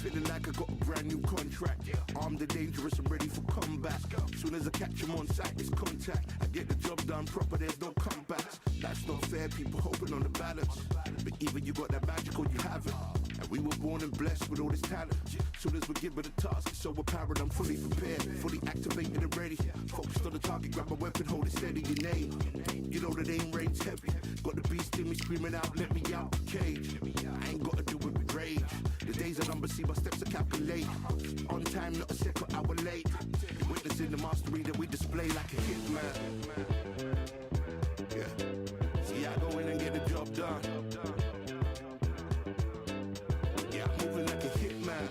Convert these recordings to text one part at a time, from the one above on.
feeling like I got a brand new contract. Armed and dangerous and ready for combat. Soon as I catch him on sight, it's contact. I get the job done proper, there's no comebacks. That's not fair, people hoping on the balance. But either you got that magic or you haven't. And we were born and blessed with all this talent. Soon as we're given a task, it's so apparent I'm fully prepared, fully activated and ready. Focused on the target, grab my weapon, hold it steady, your name. You know that aim rain's heavy. Got the beast in me screaming out, let me out the cage. I ain't gotta do it with rage. The days are numbered, see my steps are calculate. On time, not a separate hour late. Witnessing the mastery that we display like a hitman. Yeah. See, I go in and get the job done. Yeah, I'm moving like a hitman.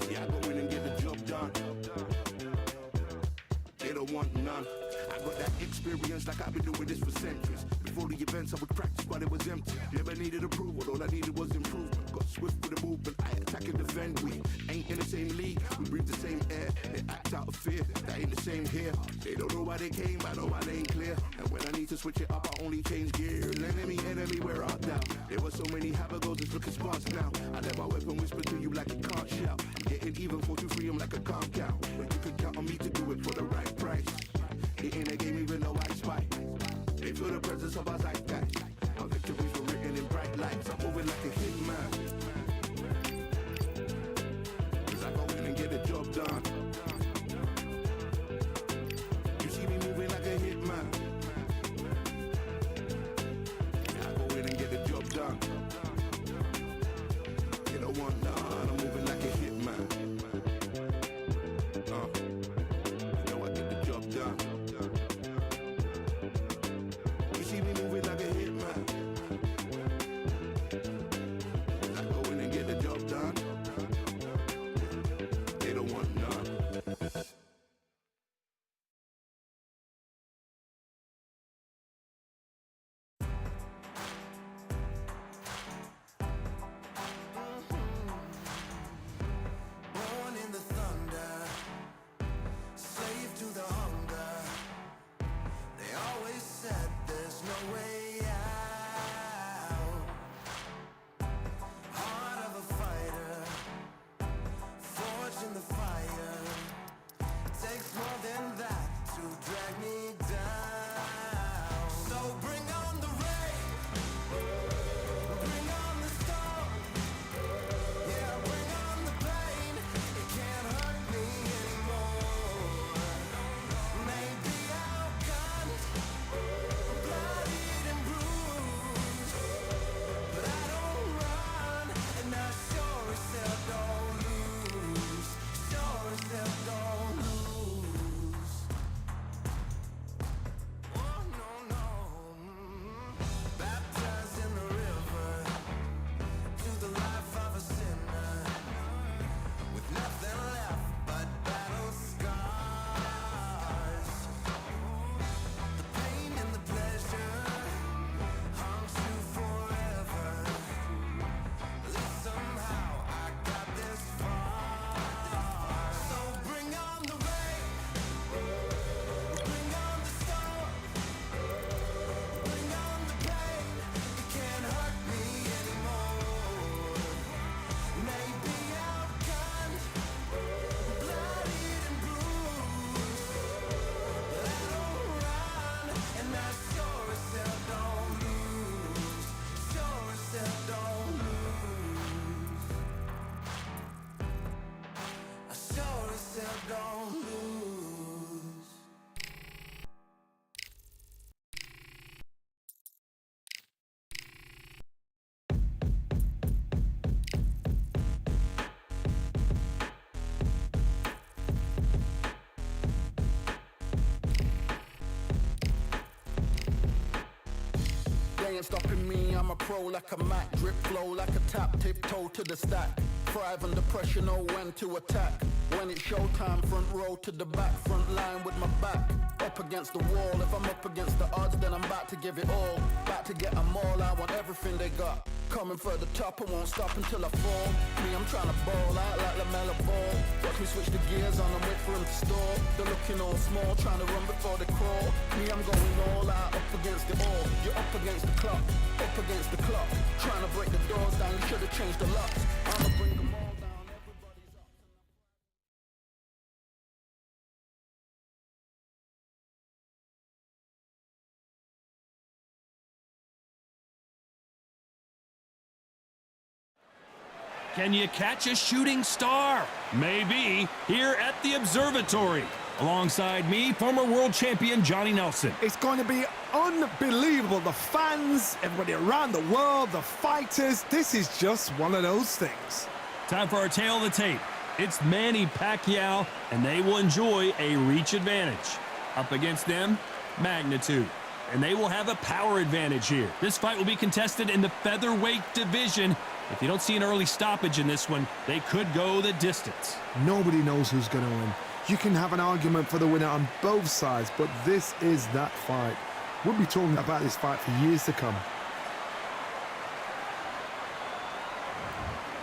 See, I go in and get the job done. They don't want none. I got that experience like I've been doing this for centuries. Before the events I would practice but it was empty. Never needed approval, all I needed was improvement. Got swift with the movement, I attack and defend. We ain't in the same league, we breathe the same air. They act out of fear, that ain't the same here. They don't know why they came, I know my lane clear. And when I need to switch it up, I only change gears. Enemy, where art thou? There were so many habagos, it's looking sparse now. I let my weapon whisper to you like it can't shout. I'm getting even 4-2-3, I'm like a calm count. But you can count on me to do it for the right price. It ain't a game even though I spy. They feel the presence of our zeitgeist. Our victories were written in bright lights. I'm moving like a hitman. Cause I go in and get the job done. You see me moving like a hitman. Yeah, I go in and get the job done. You don't want none. I'm moving like a hitman. You know I get the job done. See me moving like a hitman. I go in and get the job done. They don't want none. Born in the thunder, slave to the hunger. They always said there's no way out. Heart of a fighter, forged in the fire. Takes more than that to drag me down. So bring on the rain, bring on the storm. Yeah, bring on the pain. It can't hurt me anymore. Maybe outgunned, bloodied and bruised, but I don't run, and I sure as hell don't lose. Sure as hell don't lose. Oh no no. Baptized in the river to the life of a sinner, with nothing left but battle scars. The pain and the pleasure haunt you forever. At least somehow I got this far. So bring on the rain, bring on the storm, bring on the pain. It can't hurt me anymore. Maybe outgunned, bloodied and bruised, but I don't run, and I sure as hell don't lose. Sure as hell don't lose. I sure as hell don't lose. They ain't stopping me, I'm a pro like a Mac. Drip flow like a tap, tiptoe to the stack. Thrive under pressure, know when to attack. When it's showtime, front row to the back. Front line with my back up against the wall. If I'm up against the odds, then I'm about to give it all. About to get them all, I want everything they got. Coming for the top, I won't stop until I fall. Me, I'm trying to ball out like LaMelo Ball. Watch me switch the gears on and wait for him to stall. They're looking all small, trying to run before they crawl. Me, I'm going all out, up against it all. You're up against the clock, up up against the clock. Trying to break the doors down, you should have changed the locks. I'ma bring them all down, everybody's up. Can you catch a shooting star? Maybe here at the observatory. Alongside me, former world champion Johnny Nelson. It's going to be unbelievable. The fans, everybody around the world, the fighters. This is just one of those things. Time for our tail of the tape. It's Manny Pacquiao, and they will enjoy a reach advantage. Up against them, magnitude. And they will have a power advantage here. This fight will be contested in the featherweight division. If you don't see an early stoppage in this one, they could go the distance. Nobody knows who's going to win. You can have an argument for the winner on both sides, but this is that fight. We'll be talking about this fight for years to come.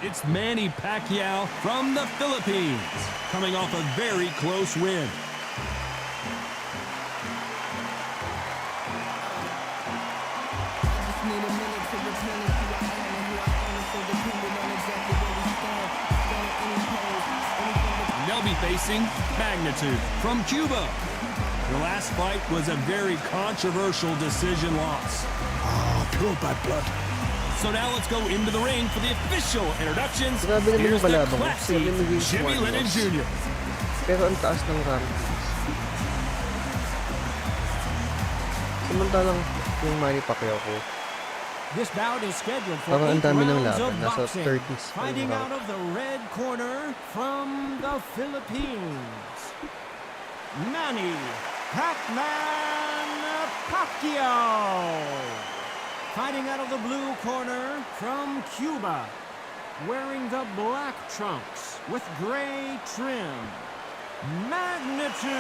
It's Manny Pacquiao from the Philippines, coming off a very close win. They'll be facing Magnitude from Cuba. The last fight was a very controversial decision loss. Oh, pure bad blood. So now let's go into the ring for the official introductions. Grabe naman Here's yung the balabang. classy Grabe naman yung Jimmy Lennon Jr. Pero ang taas ng rankings. Samantalang yung Manny Pacquiao ko. This bout is scheduled for Parang ang 8 dami ng rounds of laban. Nasa boxing. 30s. Fighting out of the red corner from the Philippines, Manny Pacman Pacquiao. Fighting out of the blue corner from Cuba, wearing the black trunks with gray trim, Magnitude.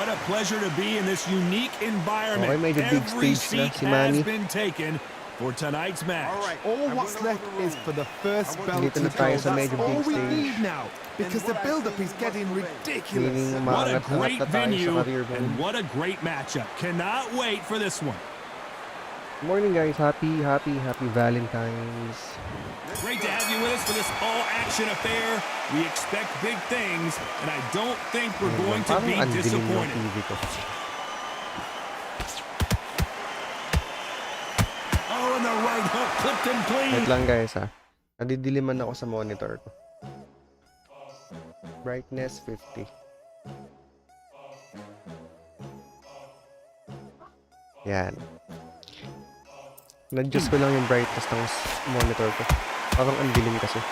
What a pleasure to be in this unique environment. Okay, medyo big Every stage na seat si Manny. has been taken for tonight's match. All what's left is for the first belt Dito to na tayo go. sa That's medyo all big we stage. need now, because the build-up is getting ridiculous. Meaning What a umaangat great na tayo venue sa career and mode. what a great matchup. Cannot wait for this one. Morning guys, happy Valentine's. Great to have you with us for this all-action affair. We expect big things, and I don't think we're going to Parang be ang dilim ng disappointed. TV ko. Oh, and the right hook clipped him clean. Wait lang guys ha. Nadidiliman ako sa monitor ko. Brightness 50. Yan. Na-adjust ko lang yung brightness ng monitor ko. Parang ang dilim kasi.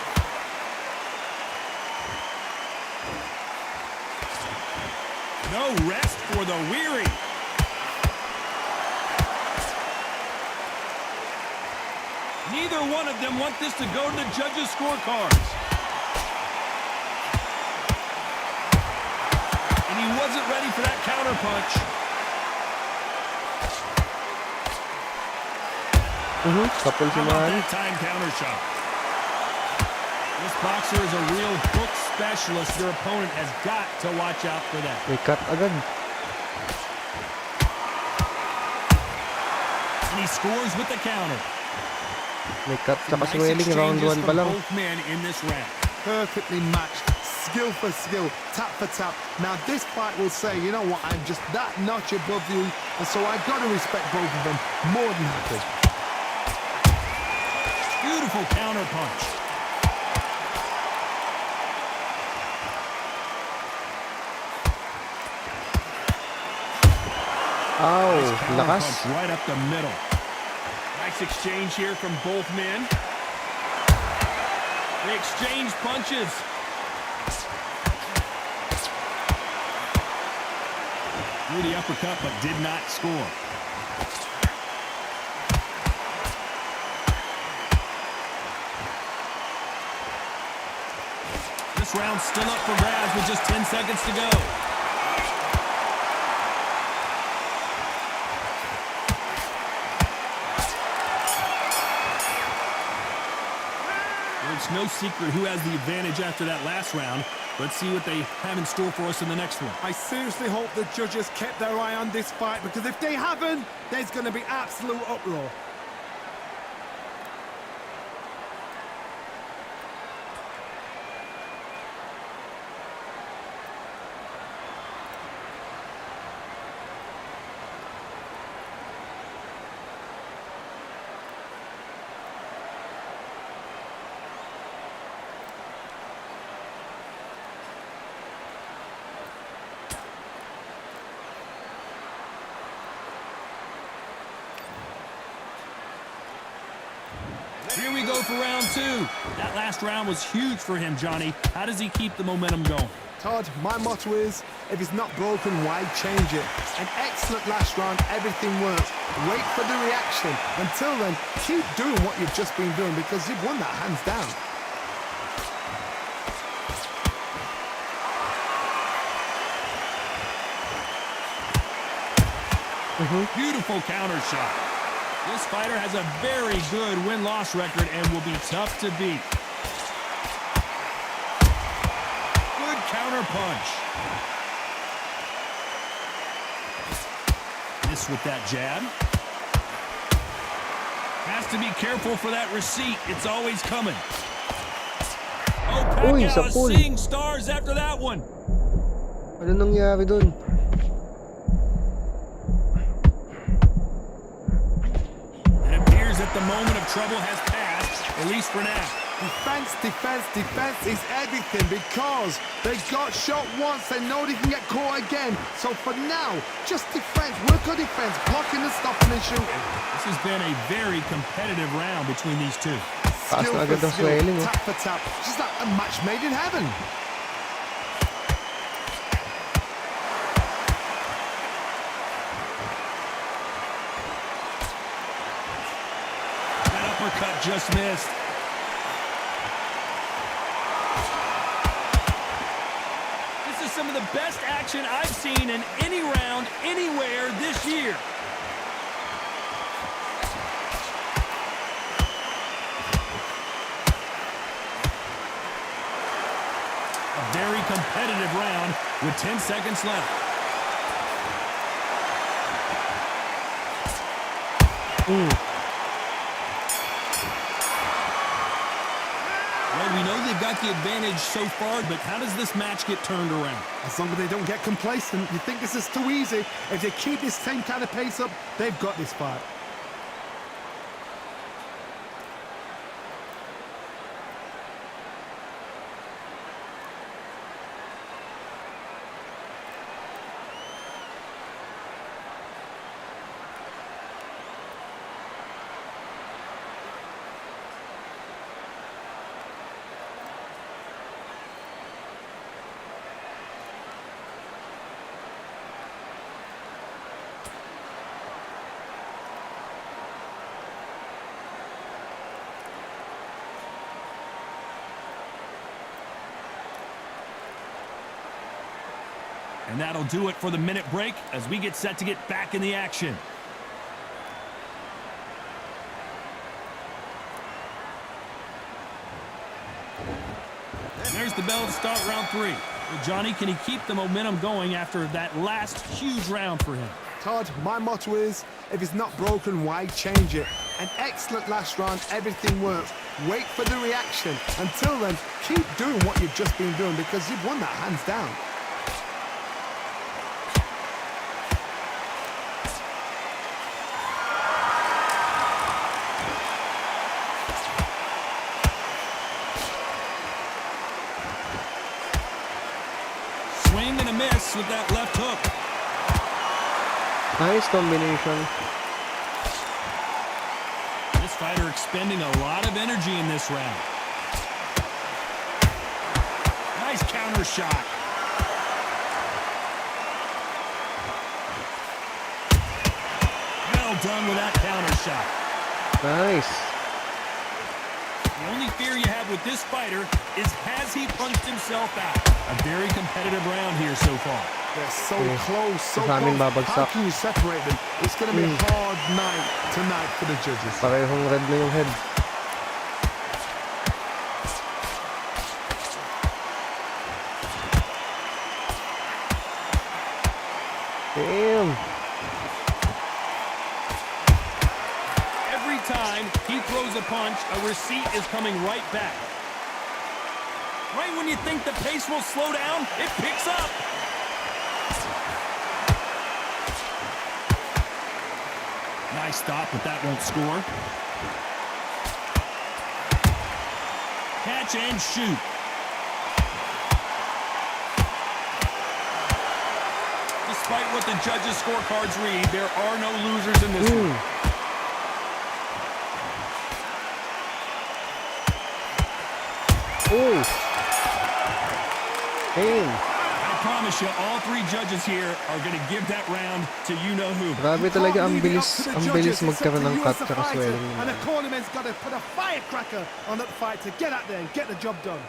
No rest for the weary. Neither one of them want this to go to the judges' scorecards. And he wasn't ready for that counterpunch. Couple si How about Manny. that time counter shot? This boxer is a real hook specialist. Your opponent has got to watch out for that. May cut agad. And he scores with the counter. May cut tsaka Nice swelling. Round exchanges 1 pa from lang. both men in this round. Perfectly matched, skill for skill, tap for tap. Now this fight will say, you know what, I'm just that notch above you, and so I've got to respect both of them more than happy. Beautiful counter punch. Ow, Counter lakas. punch right up the middle. Nice exchange here from both men. They exchange punches. Threw the uppercut but did not score. This round's still up for grabs with just 10 seconds to go. it's no secret who has the advantage after that last round. Let's see what they have in store for us in the next one. I seriously hope the judges kept their eye on this fight, because if they haven't, there's going to be absolute uproar. Here we go for round two. That last round was huge for him, Johnny. How does he keep the momentum going? Todd, my motto is, if it's not broken, why change it? An excellent last round, everything works. Wait for the reaction. Until then, keep doing what you've just been doing, because you've won that hands down. Beautiful counter shot. This fighter has a very good win-loss record and will be tough to beat. Good counter punch. Miss with that jab. Has to be careful for that receipt. It's always coming. Oh, Pacquiao is seeing stars after that one. Ano nangyari dun? That the moment of trouble has passed, at least for now. Defense, defense, defense is everything, because they got shot once, they know they can get caught again. So for now, just defense, work on defense, blocking and stopping and shooting. This has been a very competitive round between these two. Skill for skill, tap for tap, just like a match made in heaven. Uppercut just missed. This is some of the best action I've seen in any round, anywhere this year. A very competitive round with 10 seconds left. Well, we know they've got the advantage so far, but how does this match get turned around? As long as they don't get complacent, you think this is too easy. If they keep this same kind of pace up, they've got this fight. And that'll do it for the minute break as we get set to get back in the action. There's the bell to start round three. Well, Johnny, can he keep the momentum going after that last huge round for him? Todd, my motto is, if it's not broken, why change it? An excellent last round, everything works. Wait for the reaction. Until then, keep doing what you've just been doing, because you've won that hands down. Swing and a miss with that left hook. Nice combination. This fighter expending a lot of energy in this round. Nice counter shot. Well done with that counter shot. Nice. The only fear you have with this fighter is, has he punched himself out? A very competitive round here so far. They're so close, so Maraming close. babagsak. How can you separate them? It's going to be a hard night tonight for the judges. Parehong red na yung head. throws a punch, a receipt is coming right back. Right when you think the pace will slow down, it picks up. Nice stop, but that won't score. Catch and shoot. Despite what the judges' scorecards read, there are no losers in this one. Oh! Damn! I promise you, all three judges here are going to give that round to you-know-who. Grabe talaga, ang bilis magkaroon ng cut tsaka swelling. And the cornerman's got to put a firecracker on that fight to get out there and get the job done.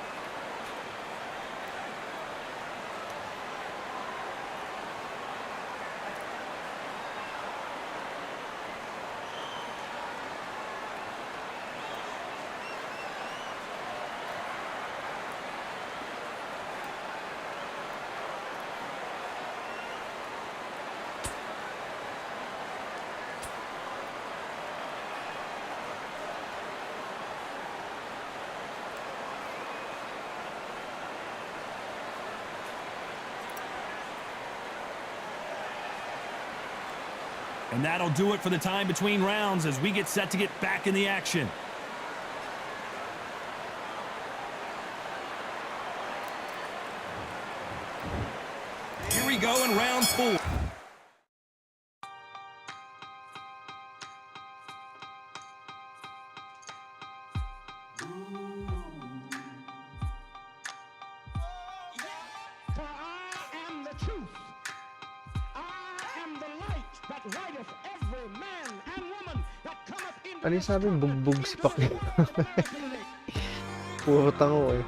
And that'll do it for the time between rounds as we get set to get back in the action. Here we go in round 4. Ano yung sabi? Bugbog si Pacquiao. Puta ko eh.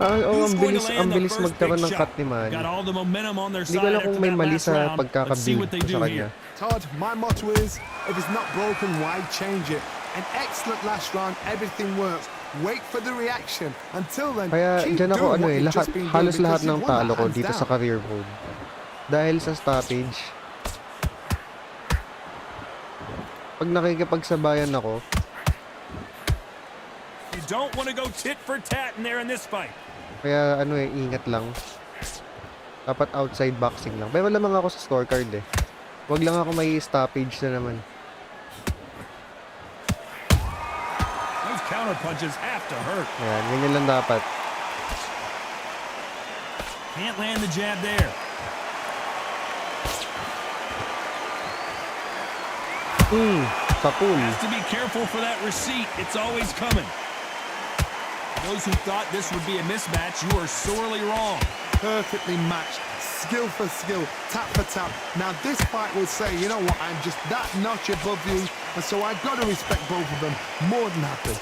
Ang bilis magkaroon ng cut ni Manny. Hindi ko alam kung may mali sa pagkakabuild ko sa kanya. Todd, my motto is, if it's not broken, why change it? An excellent last round, everything works. Wait for the reaction. Until then, kaya keep dyan ako doing what you've just been doing halos lahat because ng you won talo that ko hands dito down. sa career mode. Dahil sa stoppage. Pag nakikipagsabayan ako, You don't want to go tit for tat in there in this fight. kaya ano eh, ingat lang. Dapat outside boxing lang. Pero lamang ako sa scorecard eh. Wag lang ako may stoppage na naman. Those counter punches have to hurt. Ayan, ganyan lang dapat. Can't land the jab there. Sapul. Has to be careful for that receipt. It's always coming. Those who thought this would be a mismatch, you are sorely wrong. Perfectly matched, skill for skill, tap for tap. Now this fight will say, you know what, I'm just that notch above you, and so I've got to respect both of them. More than happy.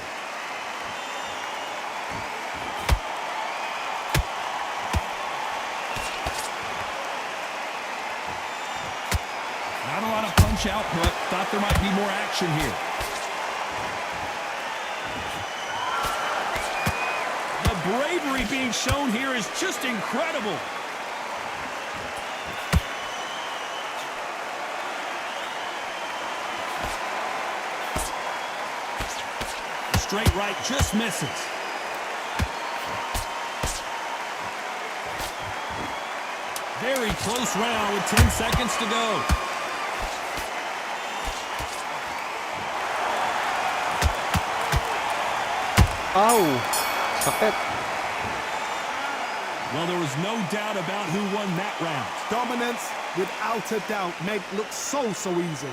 Not a lot of punch output. Thought there might be more action here. The bravery being shown here is just incredible. Straight right just misses. Very close round with 10 seconds to go. Ow! Sakit. Well, there was no doubt about who won that round. Dominance, without a doubt, made it look so easy.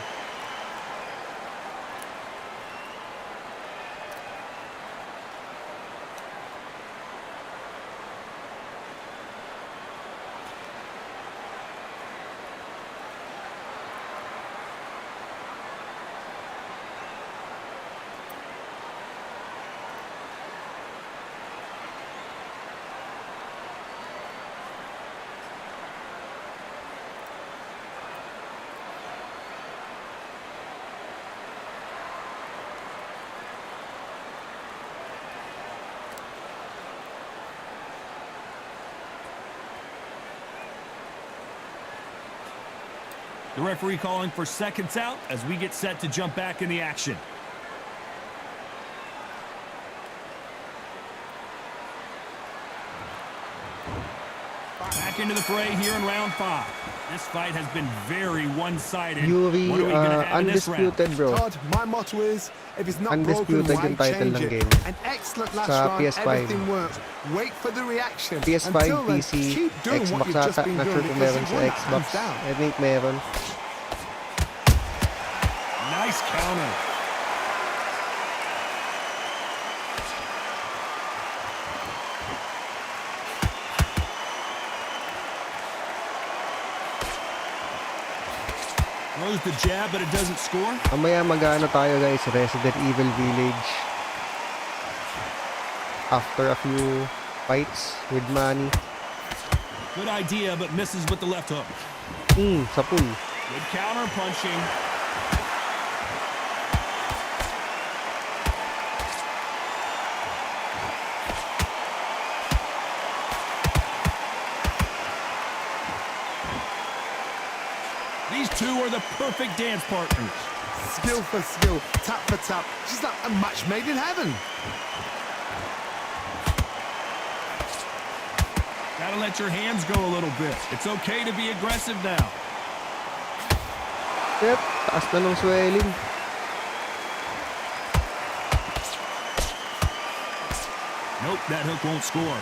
The referee calling for seconds out as we get set to jump back in the action. back into the fray here in round 5. This fight has been very one-sided. Yuri, What are we gonna have in this round? undisputed, bro. Todd, my motto is, if it's not Undisputed broken, why yung title change ng it? game. An excellent last Sa round, PS5. everything works. Wait for the reaction. PS5, Until then, PC, keep doing what Xbox you've just ata. been Not sure doing kung because meron you've sa won that Xbox. hands down. I think meron. Nice counter. Throws the jab, but it doesn't score. Mamaya mag-ano tayo guys, Resident Evil Village. After a few fights with Manny. Good idea, but misses with the left hook. Sa pool. Good counter punching. These two are the perfect dance partners. Skill for skill, tap for tap. Just like a match made in heaven. Gotta let your hands go a little bit. It's okay to be aggressive now. Yep, taas na ng swelling. Nope, that hook won't score.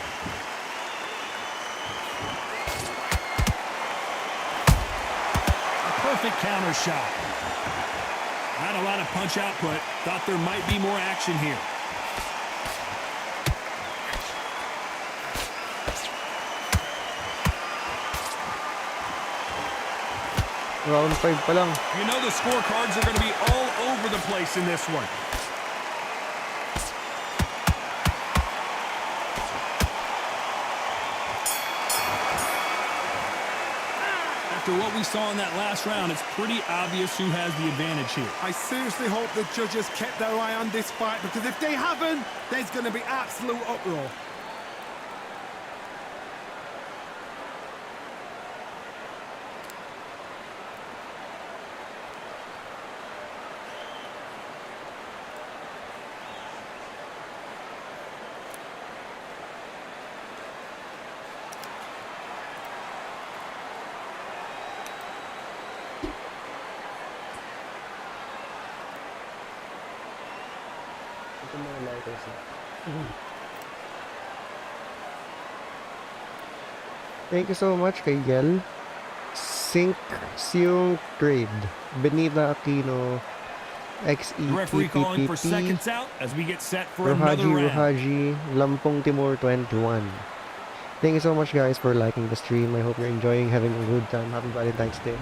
A perfect counter shot. Not a lot of punch output. Thought there might be more action here. Round 5 pa lang. You know the scorecards are going to be all over the place in this one. After what we saw in that last round, it's pretty obvious who has the advantage here. I seriously hope the judges kept their eye on this fight, because if they haven't, there's going to be absolute uproar. Thank you so much kay Yel. Sync Seung Trade. Benita Aquino. The referee calling for XEPPP. seconds out as we get set for another round. Ruhaji, Lampong Timor 21. Thank you so much guys for liking the stream. I hope you're enjoying, having a good time. Happy Valentine's Day.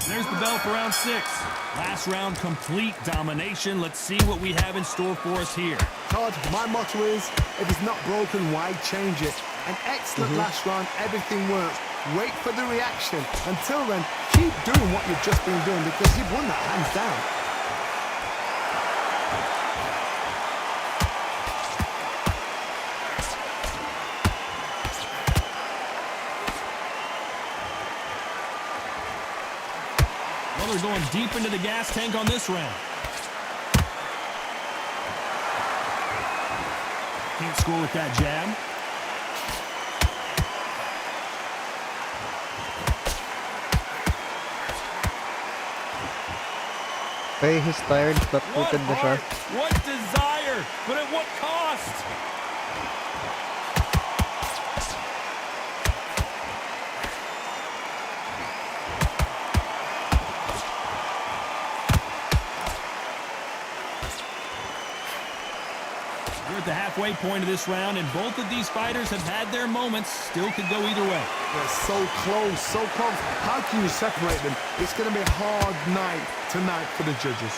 There's the bell for round 6. Last round, complete domination. Let's see what we have in store for us here. Todd, my motto is, if it's not broken, why change it? An excellent last round, everything works. Wait for the reaction. Until then, keep doing what you've just been doing, because you've won that hands down. Well, they're going deep into the gas tank on this round. Can't score with that jab. Okay, he's tired. What Flat-footed na siya. heart, what desire, but at what cost? We're at the halfway point of this round, and both of these fighters have had their moments. Still could go either way. They're so close, so close. How can you separate them? It's going to be a hard night tonight for the judges.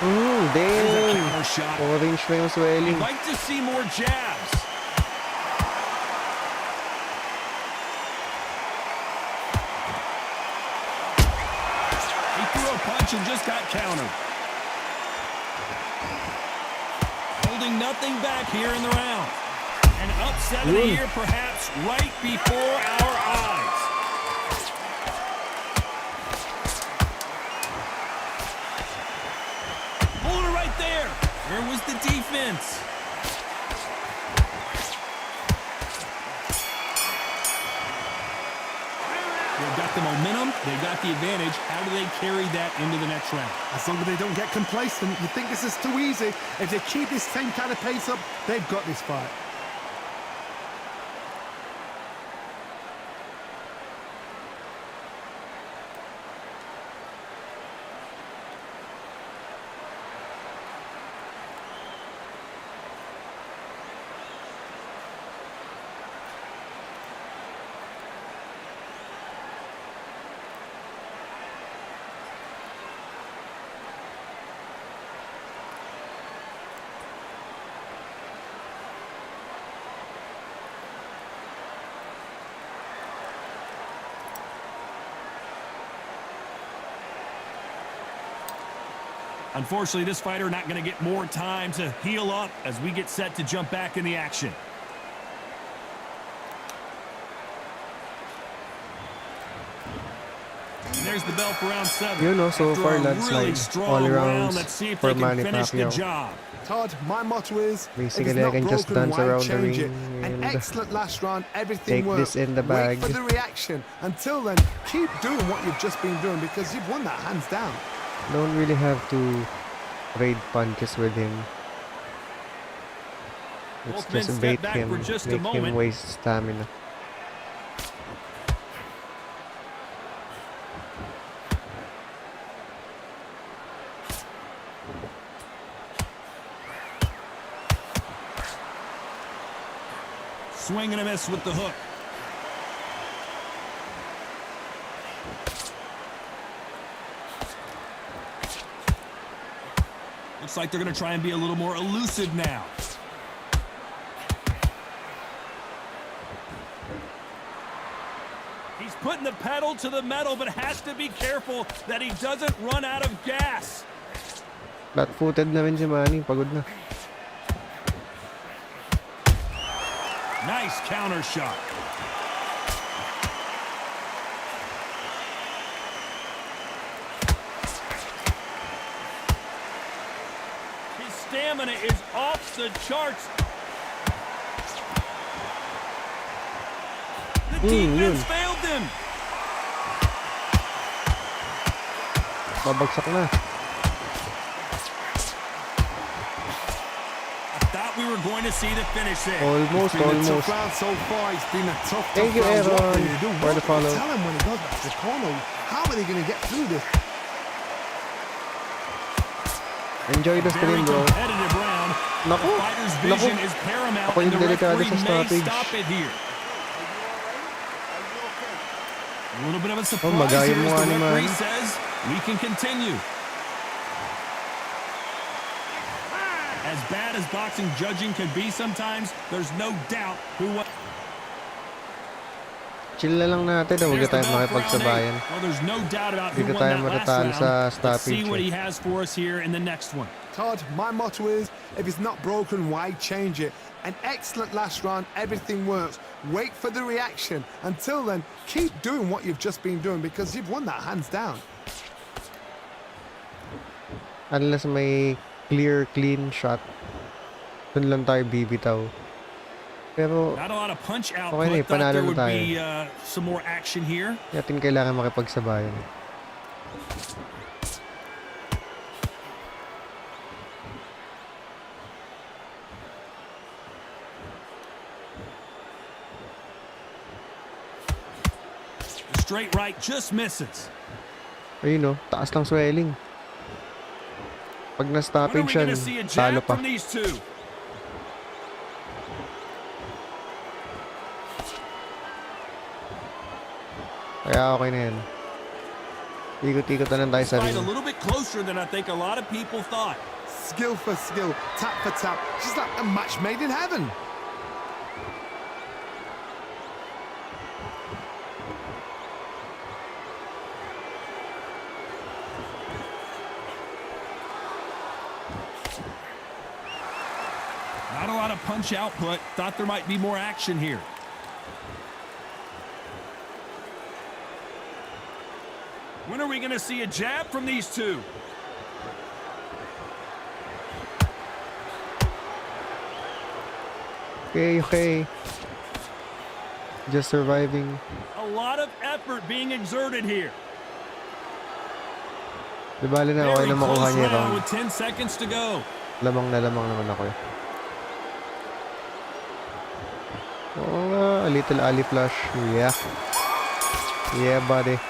There's a Damn! counter shot. Orange na yung swelling. I'd like to see more jabs. He threw a punch and just got countered. Holding nothing back here in the round. An upset of the year, perhaps right before our eyes. Hold it right there. Where was the defense? They've got the momentum. They've got the advantage. How do they carry that into the next round? As long as they don't get complacent, you think this is too easy. If they keep this same kind of pace up, they've got this fight. Unfortunately, this fighter not going to get more time to heal up as we get set to jump back in the action. And there's the bell for round 7. You know, so After far, a landslide really all strong around round, let's see if for they can Manny finish the Pacquiao. job. Todd, my motto is, if Basically, it's I not can just broken, dance why around the change it? ring An and excellent last round, everything take worked. this in the bag. Wait for the reaction. Until then, keep doing what you've just been doing because you've won that hands down. Don't really have to trade punches with him. Let's Both men just step bait back him, for just a make him moment. waste stamina. Swing and a miss with the hook. Looks like they're going to try and be a little more elusive now. He's putting the pedal to the metal, but has to be careful that he doesn't run out of gas. Flat-footed na rin si Manny. Pagod na. Nice counter shot. His stamina is off the charts. The defense failed him. Babagsak na. We were going to see the finish there. Almost, It's been a tough almost. round so far. It's been a tough Thank you, round. What Aaron, can you do? for the What follow. Tell him when he goes back to the corner. How are they going to get through this? Enjoy the Very stream, bro. competitive round. Naku, The fighter's vision naku. is paramount, Ako yung and the delikado referee sa may stoppage. stop it here. A little bit of a surprise magaya here mo as the nga naman. referee says we can continue. As bad as boxing judging can be sometimes, there's no doubt who won. Chill na lang natin. Huwag na There's the tayo bell for round makipagsabayan. 8. Well, there's no doubt about who Hindi won tayo that last matatalo round. sa Let's see stoppage, what eh. he has for us here in the next one. Todd, my motto is, if it's not broken, why change it? An excellent last round, everything works. Wait for the reaction. Until then, keep doing what you've just been doing because you've won that hands down. Unless may clear, clean shot, dun lang tayo bibitaw. Pero, Not a lot of punch output. Okay na eh, Thought panalo there na would tayo. be some more action here. natin kailangan makipagsabayan. The straight right just misses. Ayun, no, taas lang swelling. Pag When are na-stoppage we going yan, to see a talo jab pa. from these two? Kaya okay na yan. Ikot-ikot na lang tayo sa Fight a ring. little bit closer than I think a lot of people thought. Skill for skill, tap for tap. Just like a match made in heaven. Not a lot of punch output. Thought there might be more action here. When are we going to see a jab from these two? Okay, okay. Just surviving. A lot of effort being exerted here. Di bali na, okay Very na makuha close niya yung round round. with 10 seconds to go. Lamang na lamang naman ako eh. Oh, a little alley flush. Yeah. Yeah, buddy.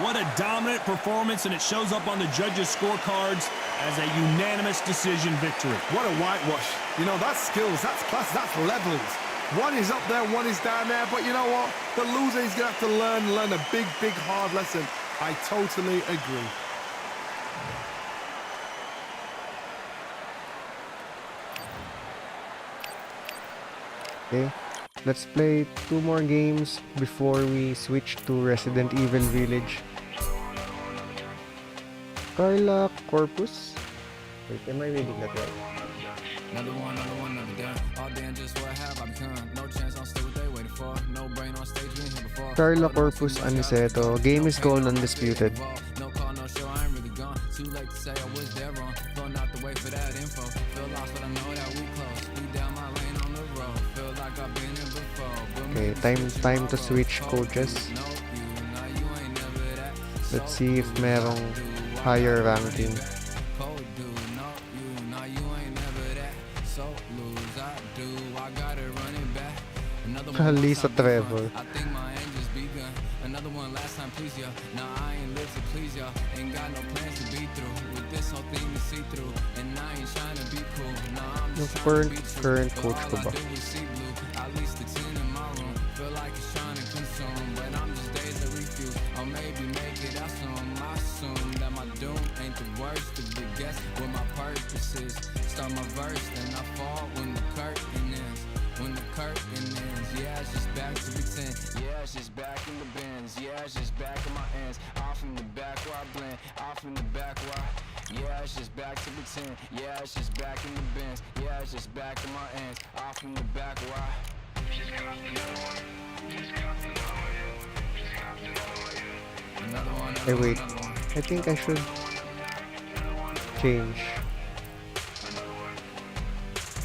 What a dominant performance, and it shows up on the judges' scorecards as a unanimous decision victory. What a whitewash. You know, that's skills, that's class, that's levels. One is up there, one is down there, but you know what? The loser is going to have to learn a big, big, hard lesson. I totally agree. Okay. Let's play 2 more games before we switch to Resident Evil Village. Carla Corpus? Wait, am I reading that right? Another one, another done. All damn, just what have I become? No chance, I'll stay what they waiting for. No brain on stage, we ain't here before. Carla Corpus Aniceto. Game is gone undisputed. No call, no show, I ain't really gone. Too late to say I was there wrong. Filling out the way for that info. Feel lost, but I know that we close. We down my lane on the road. Feel like I've been here before. Okay, time to switch coaches. Let's see if merong higher ranking. Lisa Trevor. I think my end just begun. Another one last time, please, yeah. Now I ain't live to please y'all. Ain't got no plans to be through. With this whole thing to see through. And I ain't trying to be cool. Nah, I'm Yung just trying to be true. current coach ko All ba? I do is see blue. At least the 10 in my room. Feel like it's trying to consume. But I'm just days to refuse. Or maybe make it out soon. I assume that my doom ain't the worst. To be guess what my purpose is. Start my verse, then I fall when the curtain ends. When the curtain ends, yeah, it's just back to pretend. Yeah, it's just back in the bins. Yeah, it's just back in my ends. Off in the back where I blend. Off in the back where I... Yeah, it's just back to pretend. Yeah, it's just back in the bins. Yeah, it's just back in my ends. Off in the back where I... Another one, Hey, wait. I think I should change.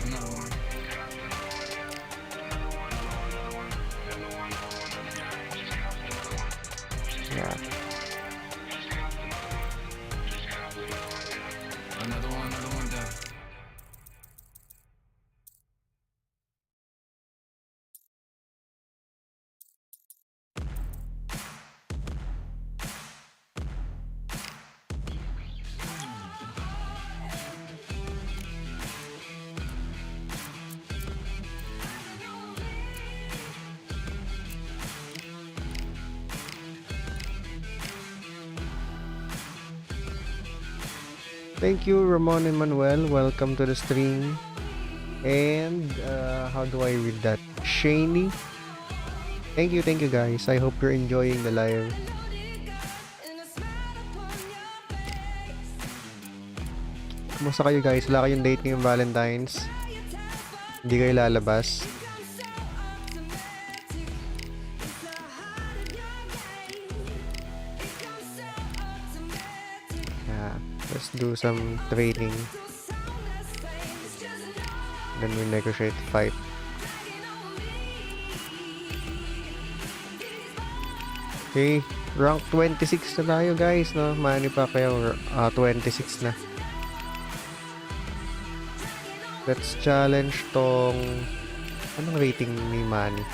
another one. Yeah. Another one done. Thank you, Ramon and Manuel. Welcome to the stream. And how do I read that? Shaney. Thank you guys. I hope you're enjoying the live. Kumusta kayo guys? Wala kayong date ngayong Valentine's? Hindi kayo lalabas? Yeah, let's do some training. Then we negotiate fight. Okay, rank 26 na tayo guys, no? Manny Pacquiao, 26 na. Let's challenge tong... Anong rating ni Manny?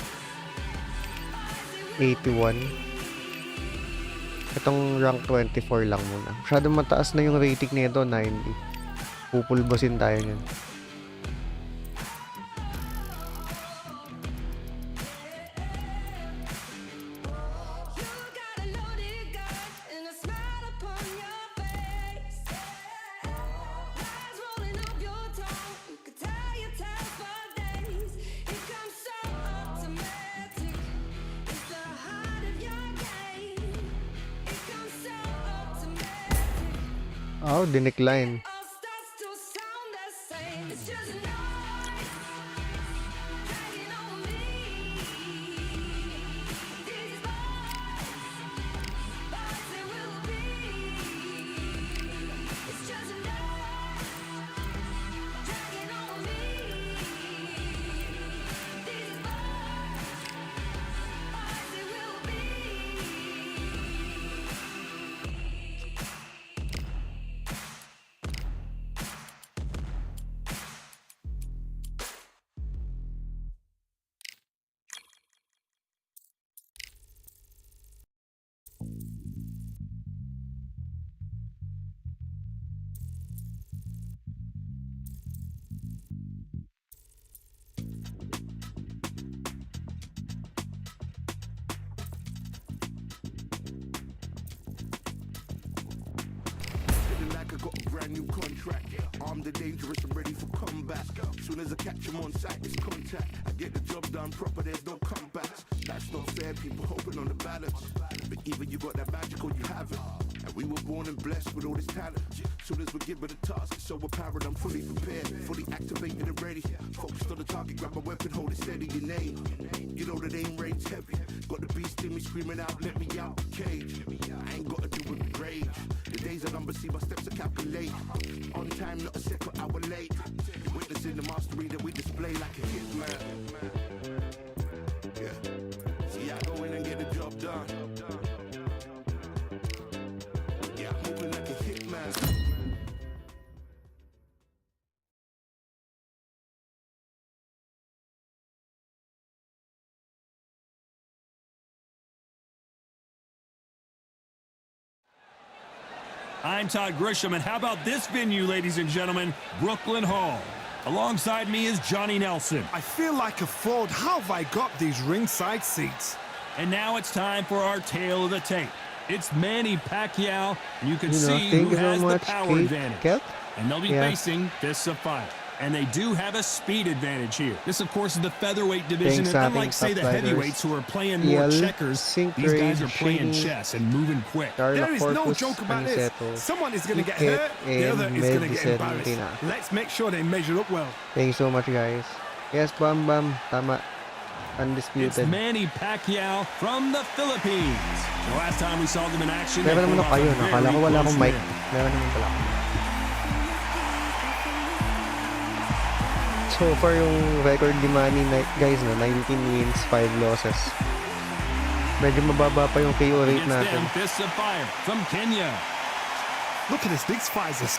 81. Itong rank 24 lang muna. Masyadong mataas na yung rating nito, 90. Pupulbosin tayo niyan. Oh, dinecline. like I got a brand new contract. Armed and dangerous and ready for combat. Soon as I catch him on sight, it's contact. I get the job done proper, there's no comebacks. That's not fair, people hoping on the balance. But either you got that magic or you haven't. And we were born and blessed with all this talent. Soon as we're given a task, it's so apparent I'm fully prepared, fully activated and ready. Focused on the target, grab my weapon, hold it steady, your name. You know that aim rate's heavy. Got the beast in me screaming out, let me out the cage. I ain't got to do it with rage. The days are numbered, see my steps are calculate. On time, not a second hour late. Witnessing the mastery that we display like a hitman. Yeah. See, I go in and get the job done. Yeah, I'm moving like a hitman. I'm Todd Grisham, and how about this venue, ladies and gentlemen? Brooklyn Hall. Alongside me is Johnny Nelson. I feel like a fraud. How have I got these ringside seats? And now it's time for our tale of the tape. It's Manny Pacquiao, and you can You know, see thank who you so has the much, power Kate advantage. Kat. And they'll be Yeah. facing fists of fire. And they do have a speed advantage here. This, of course, is the featherweight division. Thanks And sa unlike, ating say, the top heavyweights who are playing more EL, checkers, Sync these guys Trade, are playing Shane, chess and moving quick. There Carla is no Corpus, joke about this. Aniceto, Someone is going to get Piquet, hurt, the other and is going to get Medicine embarrassed. Tina. Let's make sure they measure up well. Thank you so much, guys. Yes, Bam Bam. Tama. It's Undisputed. Manny Pacquiao from the Philippines. The last time we saw them in action, they Meron naman pulled ako off a kayo. Nakala ko very wala close akong mic. win. Meron naman pala ako. So far yung record ni Manny, guys, na 19 wins, 5 losses. Medyo mababa pa yung KO rate Against natin. them, fists of fire from Kenya. Look at this, these fighters.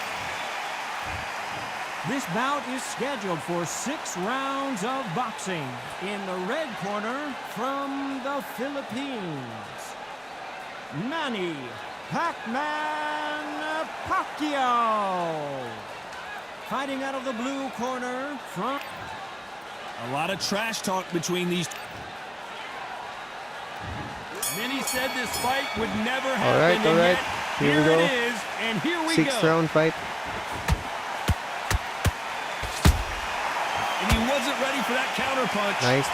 This bout is scheduled for 6 rounds of boxing. In the red corner, from the Philippines, Manny Pacman Pacquiao. Fighting out of the blue corner, from... A lot of trash talk between these. Many said this fight would never happen. All right. And Here yet, we go. it is, and here we 6th go. round fight. And he wasn't ready for that counter punch. Nice.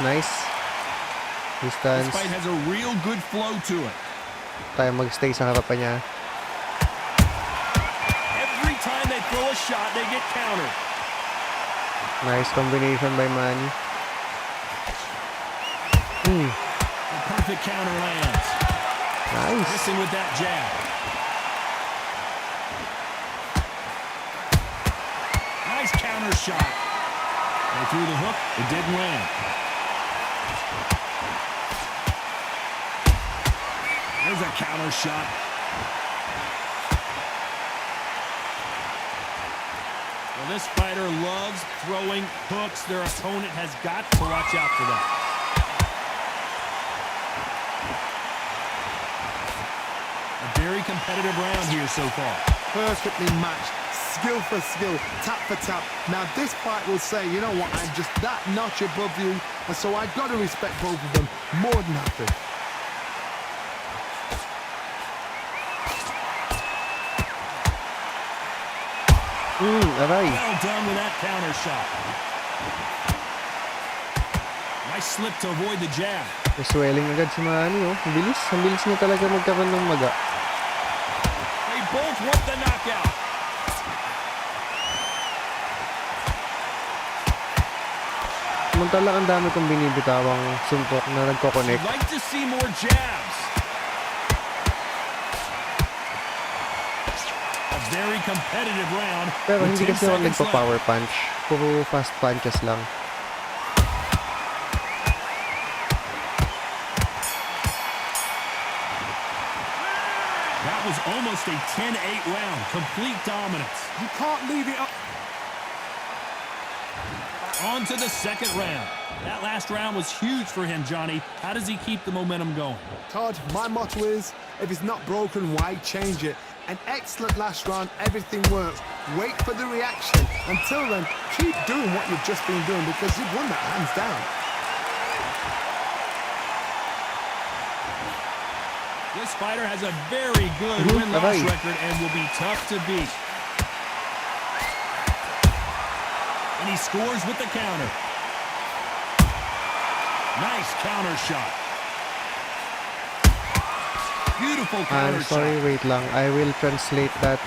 This Distance. fight has a real good flow to it. Tayo magstay sa harapan niya. Every time they throw a shot, they get countered. Nice combination by Manny. The perfect counter lands. Nice. Missing with that jab. Nice counter shot. They threw the hook. It didn't land. There's a counter shot. Well, this fighter loves throwing hooks. Their opponent has got to watch out for that. A very competitive round here so far. Perfectly matched, skill for skill, tap for tap. Now this fight will say, you know what, I'm just that notch above you, and so I've got to respect both of them more than happy. Aray. Well done with that counter shot. Nice slip to avoid the jab. May swelling agad si Manny, oh. Ang bilis niya talaga magkaroon ng maga. They both want the knockout. Samantala ang dami kong binibitawang suntok na nagko-connect. I'd like to see more jabs. A very competitive round. Pero with hindi 10 kasi ako seconds nagpa-power punch. Puro fast punches lang. That was almost a 10-8 round. Complete dominance. You can't leave it up. On to the second round. That last round was huge for him, Johnny. How does he keep the momentum going? Todd, my motto is, if it's not broken, why change it? An excellent last round, everything works. Wait for the reaction. Until then, keep doing what you've just been doing because you've won that hands down. This fighter has a very good win-loss Aray. record and will be tough to beat. And he scores with the counter. Nice counter shot. Beautiful counter I'm sorry, shot. wait lang. I will translate that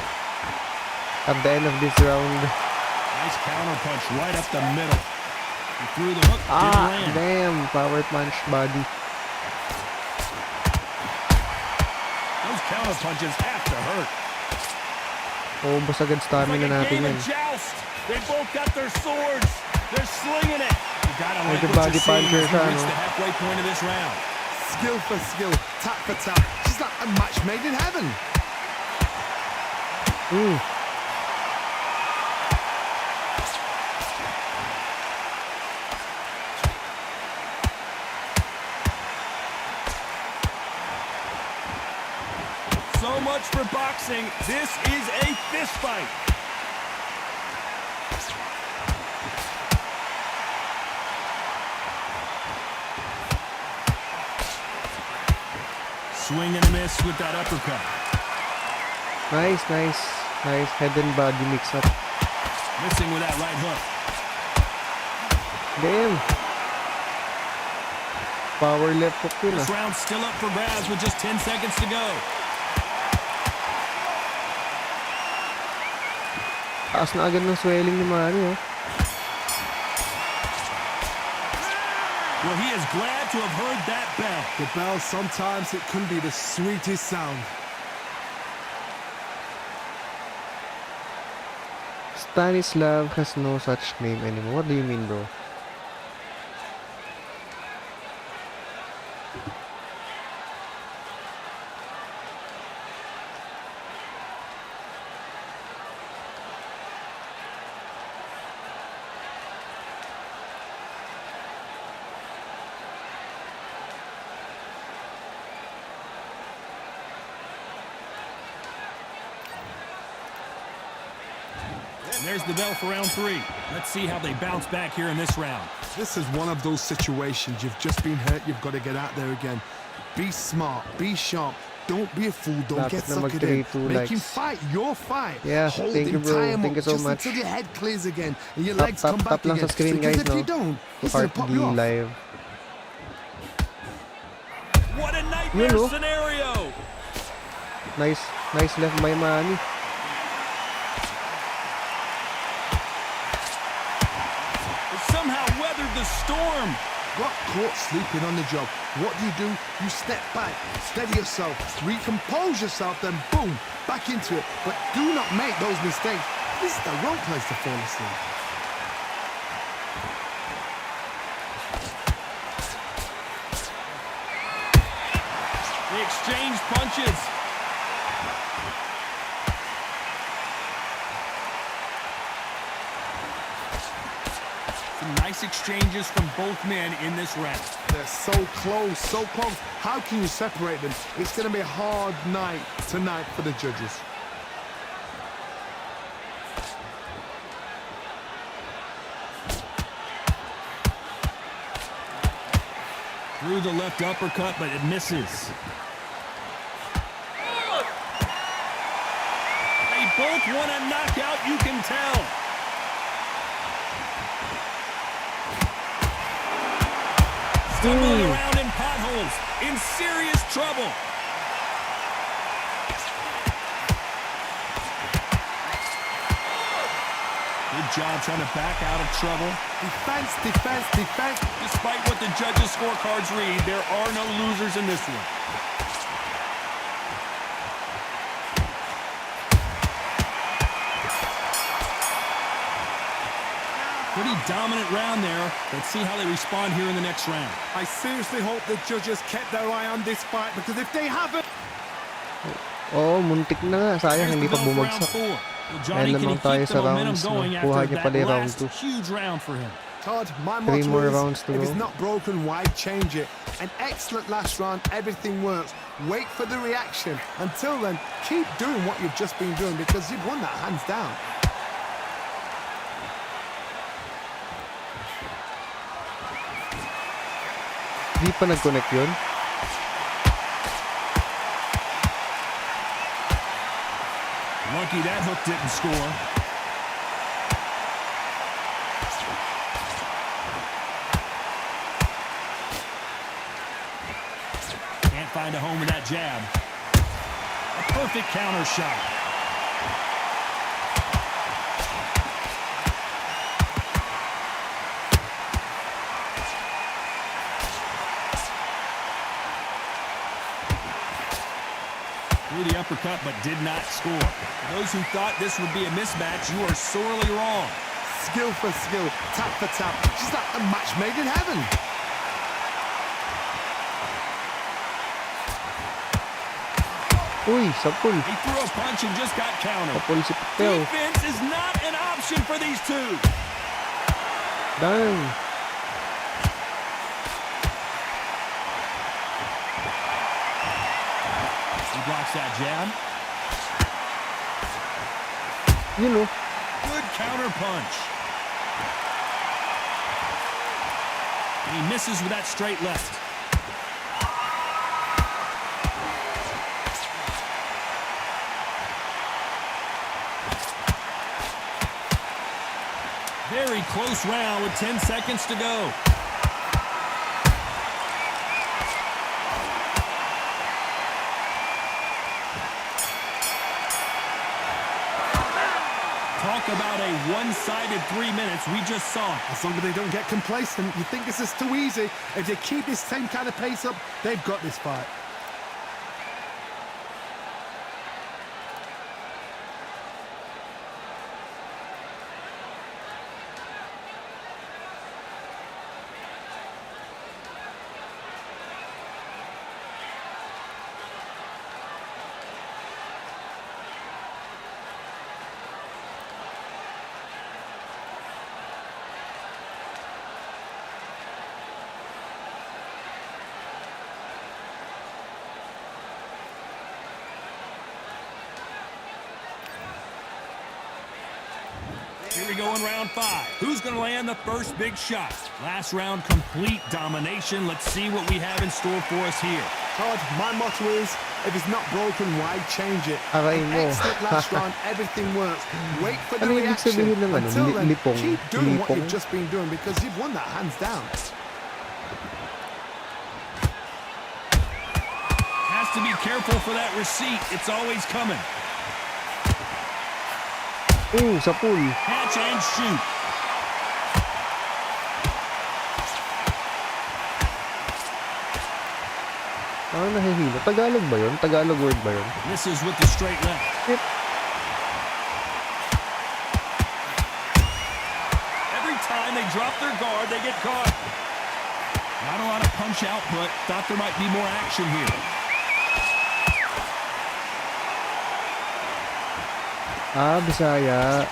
at the end of this round. Nice counter punch right up the middle. He threw the hook, didn't land. Damn, power punch body. Those counter punches have to hurt. Oh, basta agad It's stamina like a natin game yan. of joust. They both got their swords. They're slinging it. You gotta like Medyo what body you're seeing puncher as siya, we reach no? the halfway point of this round. Skill for skill, tap for tap. She's like a match made in heaven. So much for boxing. This is a fist fight. Swing and a miss with that uppercut. Nice, nice. Nice head and body mix up. Missing with that right hook. Damn. Power left hook yun This round's still up for grabs with just 10 seconds to go. Taas na agad ng swelling ni Manny, oh. Well, he is glad to have heard that bell. The bell, sometimes it can be the sweetest sound. Stanislav has no such name anymore. What do you mean, bro? And there's the bell for round 3. Let's see how they bounce back here in this round. This is one of those situations. You've just been hurt. You've got to get out there again. Be smart. Be sharp. Don't be a fool. Don't get sucked in. Make him fight your fight. Yeah, hold thank you, him, bro. tie him Thank you up so just much. until your head clears again and your Tap, legs come back tap lang again. sa screen, Because guys, if no? you don't, he's gonna Part pop D you off. live. What a nightmare Yun, oh. scenario! Nice, nice left by Manny. They somehow weathered the storm. Got caught sleeping on the job. What do? You step back, steady yourself, recompose yourself, then boom, back into it. But do not make those mistakes. This is the wrong place to fall asleep. They exchanged punches. Some nice exchanges from both men in this round. They're so close, so close. How can you separate them? It's going to be a hard night tonight for the judges. Threw the left uppercut, but it misses. They both want a knockout, you can tell. Stumbling around in potholes, in serious trouble. Good job trying to back out of trouble. Defense, defense, defense. Despite what the judges' scorecards read, there are no losers in this one. Pretty dominant round there. Let's see how they respond here in the next round. I seriously hope the judges kept their eye on this fight, because if they haven't... Oh, muntik na nga. Sayang, Here's hindi the pa bell for round bumagsak. 4. Well, Johnny, Ayan can he naman tayo keep sa the momentum rounds, no? going Kuha after niya that pala yung round last 2. huge round for him? Todd, my Three motto more is, rounds to if go. it's not broken, why change it? An excellent last round, everything works. Wait for the reaction. Until then, keep doing what you've just been doing, because you've won that hands down. Di pa nag-connect yun. Lucky that hook didn't score. can't find a home with that jab. A perfect counter shot. Threw the uppercut but did not score. For those who thought this would be a mismatch, you are sorely wrong. Skill for skill, tap for tap, just like a match made in heaven. Uy, sapul. He threw a punch and just got countered. Sapul si Pacquiao. Defense is not an option for these two. Dang. He blocks that jab. You know. Good counter punch. And he misses with that straight left. Very close round with 10 seconds to go. Talk about a one-sided 3 minutes. We just saw it. As long as they don't get complacent, you think this is too easy. If they keep this same kind of pace up, they've got this fight. Here we go in round 5. Who's going to land the first big shot? Last round, complete domination. Let's see what we have in store for us here. Todd, my motto is, if it's not broken, why change it? Aray mo. Excellent last round, everything works. Wait for the Ano ibig reaction. sabihin ng ano? Until then, Lipong? keep doing what Lipong? you've just been doing because you've won that hands down. Has to be careful for that receipt. It's always coming. Sapul. Catch and shoot. Nahihilo. Tagalog ba yun? Tagalog word ba yun? Misses with the straight left. Yep. Every time they drop their guard, they get caught. Not a lot of punch output. Thought there might be more action here. Bisaya.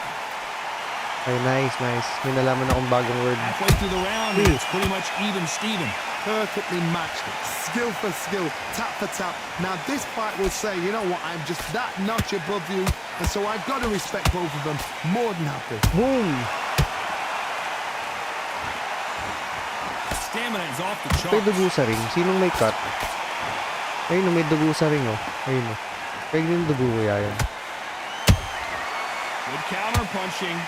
Ay, nice. May nalaman akong bagong word. Halfway through the round, and it's pretty much even Steven. Perfectly matched, skill for skill, tap for tap. Now this fight will say, you know what, I'm just that notch above you, and so I've got to respect both of them. More than happy. Boom! Stamina is off the May charts. dugo sa ring. Sinong may cut? Ayun, may dugo sa ring, oh. Ayun, oh. Kaya yung dugo ko yan. Good counter punching.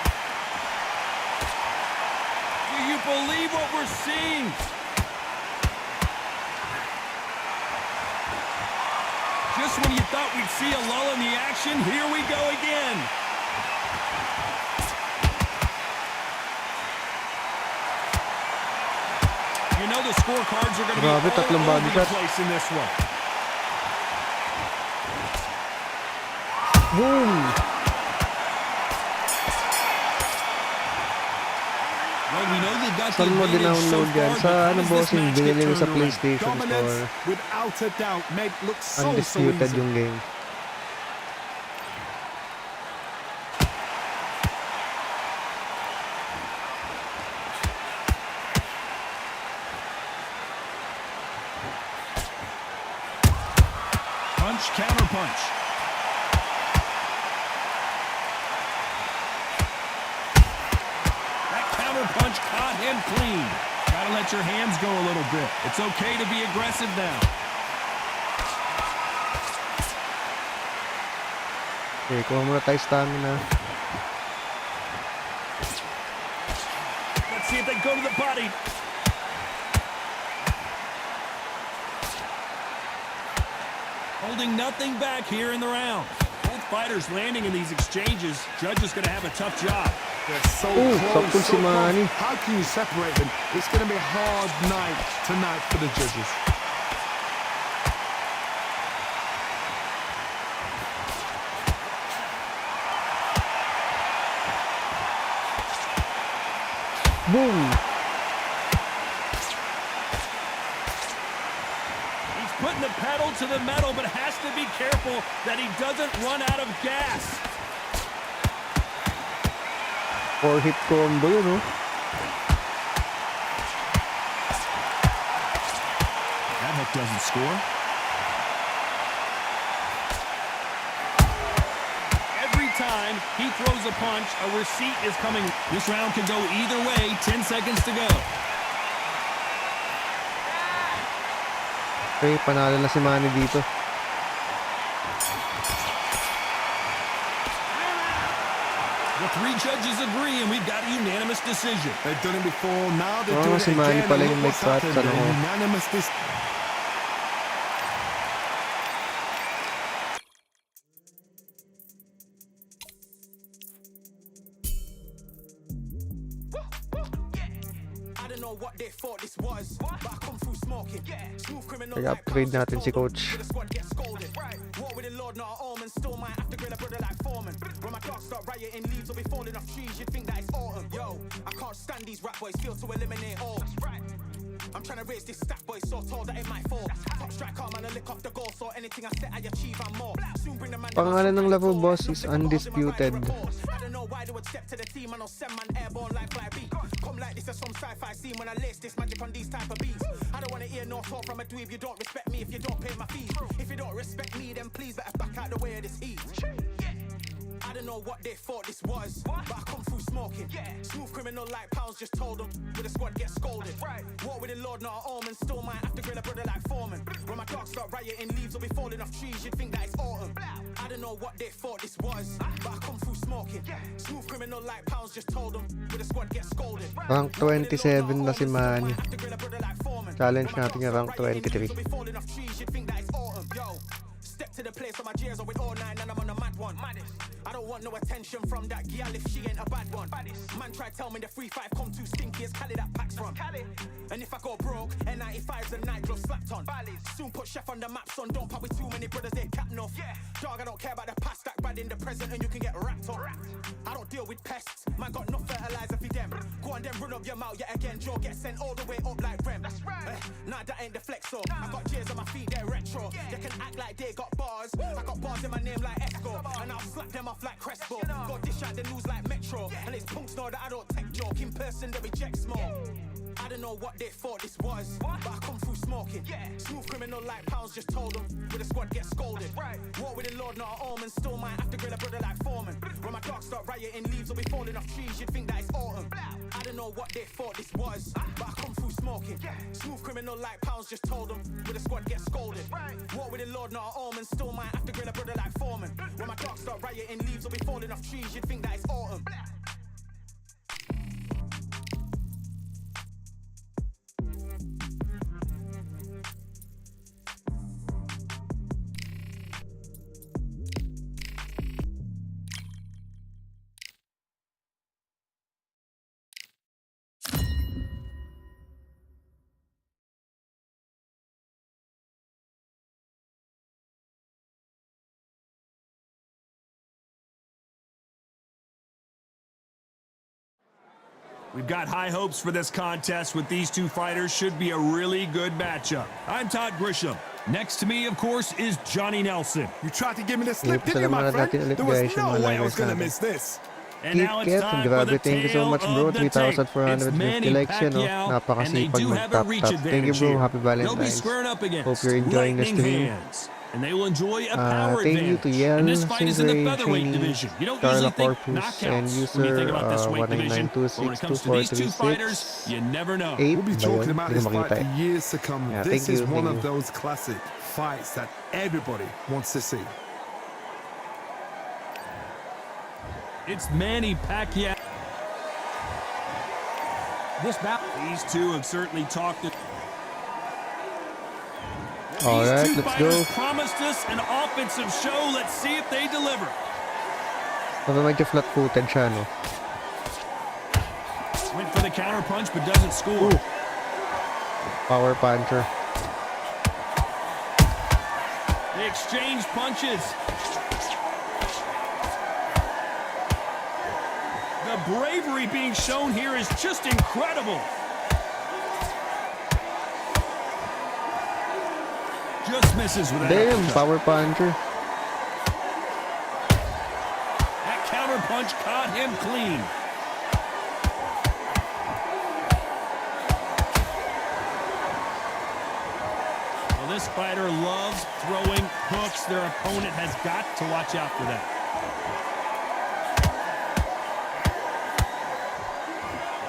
Do you believe what we're seeing? Just when you thought we'd see a lull in the action, here we go again. You know the scorecards are going to be Grabe, tatlong all over body the shot. place in this one. Boom! Well, we know they've got the Saan mo advantage so dinownload yan? far, Sa but how ano does this bossing? match get Binili mo sa turned around? PlayStation Dominance, Store. without a doubt, made it look so Undisputed easy. yung game. Punch, counter punch. That counter punch caught him clean. Gotta let your hands go a little bit. It's okay to be aggressive now. Okay, kuha muna tayo stamina. Let's see if they go to the body. Holding nothing back here in the round. Both fighters landing in these exchanges. Judge is going to have a tough job. They're so sakto close, si so Manny. close. How can you separate them? It's going to be a hard night tonight for the judges. Boom! He's putting the pedal to the metal, but has to be careful that he doesn't run out of gas. 4-hit combo yun, oh. That hook doesn't score. Every time he throws a punch, a receipt is coming. This round could go either way. 10 seconds to go. Okay, panalo na si Manny dito. The three judges agree, and we've got a unanimous decision. They've done it before, now they're doing it si Manny again. pala And yung look may what's cut happened. sa A noo. unanimous decision. Kaya-upgrade natin si Coach. I'm trying to raise this stat boy so tall that it might fall. Top striker, man, I lick off the goal, so anything I set, I achieve and more. Soon bring the man. Pangalan ng level boss is Undisputed. I don't know why they would step to the team and I'll send man airborne like fly beat. Come like this as some sci-fi scene when I lace this magic on these type of beats. I don't wanna hear no talk from a dweeb. You don't respect me if you don't pay my fees. If you don't respect me, then please better back out the way of this heat. I don't know what they thought this was, but I come through smoking. Smooth criminal like pounds, just told them with the squad get scolded. War with the Lord, not an omen. Still might have to grill a brother like Foreman. When my dogs start rioting, leaves will be falling off trees. You'd think that it's autumn. I don't know what they thought this was, but I come through smoking. Smooth criminal like pounds, just told them with the squad get scolded. Rank 27 na si Manny. Challenge natin yung rank 23. Step to the place where my jeers are with all nine and I'm on a mad one. I don't want no attention from that girl if she ain't a bad one. Man try tell me the 3-5 come too stinky as Cali that packs from. And if I go broke, N95's a nightclub slapped on. Soon put chef on the map, son. Don't pop with too many brothers, they cap enough. Dog, I don't care about the past, that bad in the present and you can get wrapped up. I don't deal with pests, man got no fertilizer for them. Go on then run up your mouth yet again. Joe get sent all the way up like Rem. Nah, that ain't the flex, so I got jeers on my feet, they're retro. They can act like they got bars. I got bars in my name like Esco, and I'll slap them off like Crespo. Go dish out the news like Metro, and it's punks know that I don't take joke. In person they reject smoke. I don't know what they thought this was, but I come through smoking. Smooth criminal like pounds, just told them with the squad get scolded. War with the Lord, not an omen. Still might have to grill a brother like Foreman. When my dogs start rioting, leaves will be falling off trees. You'd think that it's autumn. I don't know what they thought this was, but I come through smoking. Smooth criminal like pounds, just told them with the squad get scolded. War with the Lord, not an omen. Still might have to grill a brother like Foreman. When my dogs start rioting, leaves will be falling off trees. You'd think that it's autumn. We've got high hopes for this contest with these two fighters. Should be a really good matchup. I'm Todd Grisham. Next to me, of course, is Johnny Nelson. You tried to give me the slip, didn't you, Salamat my friend? natin ulit, There was guys, yung no mga way I liners was going to natin. miss this. And Kit now it's Ket, time for grabe, the thank you so tale much, bro. of the tape. It's 3,450 Manny likes yan, oh. Pacquiao, and they Napakasipag do have a mag-tap reach tap. Thank you, advantage bro. here. Happy They'll be Valentine's. squaring up against Hope you're enjoying the lightning stream. hands, and they will enjoy a power Thank you advantage. to Yel, And this fight is in the Singray, featherweight Cheney, division. You don't Carla usually think Corpus, and knockouts user when you think about this weight division, but when it comes to these two 199262436. fighters, you never know. 8 We'll be ba talking yun? about Hindi this ko fight makita for eh. years to come. Yeah, This thank is you, one thank of you. those classic fights that everybody wants to see. It's Manny Pacquiao. This bout. These two have certainly talked it. All These right, two let's fighters go. promised us an offensive show. Let's see if they deliver. Medyo flat-footed siya, no? Went for the counter punch but doesn't score. Ooh. Power puncher. They exchange punches. The bravery being shown here is just incredible. Just misses with that. Damn, uppercut. power puncher. That counter punch caught him clean. Well, this fighter loves throwing hooks. Their opponent has got to watch out for that.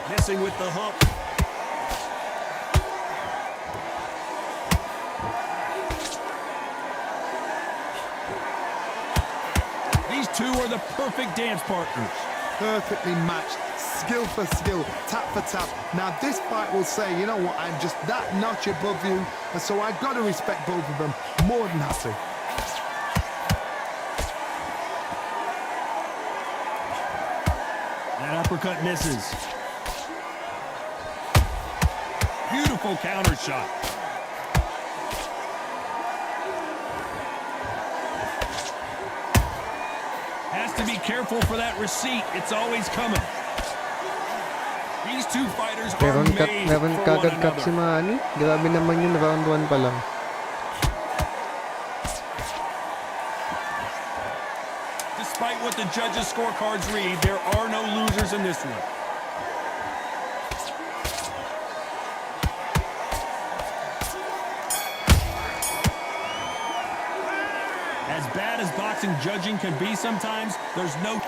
Missing with the hook. These two are the perfect dance partners. Perfectly matched, skill for skill, tap for tap. Now this fight will say, you know what, I'm just that notch above you, and so I've got to respect both of them more than happy. That uppercut misses. Beautiful counter shot. Has to be careful for that receipt. It's always coming. These two fighters are Meron made for one kagad cut si another. Manny. Grabe naman yun, round 1 pa lang. Despite what the judges' scorecards read, there are no losers in this one. As bad as boxing judging can be sometimes, there's no...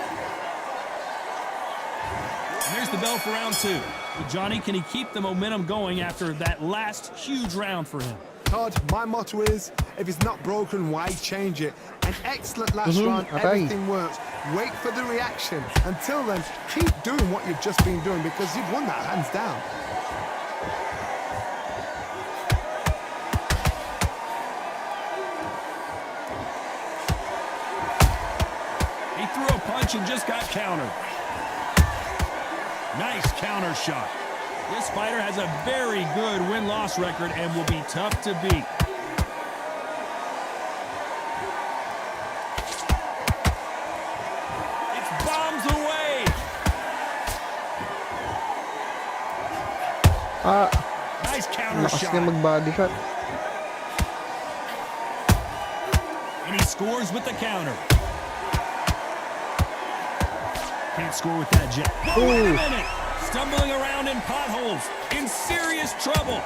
And there's the bell for round 2. But Johnny, can he keep the momentum going after that last huge round for him? Todd, my motto is, if it's not broken, why change it? An excellent last round, okay. everything works. Wait for the reaction. Until then, keep doing what you've just been doing because you've won that hands down. He threw a punch and just got countered. Nice counter shot. This fighter has a very good win-loss record and will be tough to beat. It's bombs away. Nice counter Lakas shot. niya mag-body shot. And he scores with the counter. Can't score with that jab. Whoa, wait a minute. Stumbling around in potholes. In serious trouble.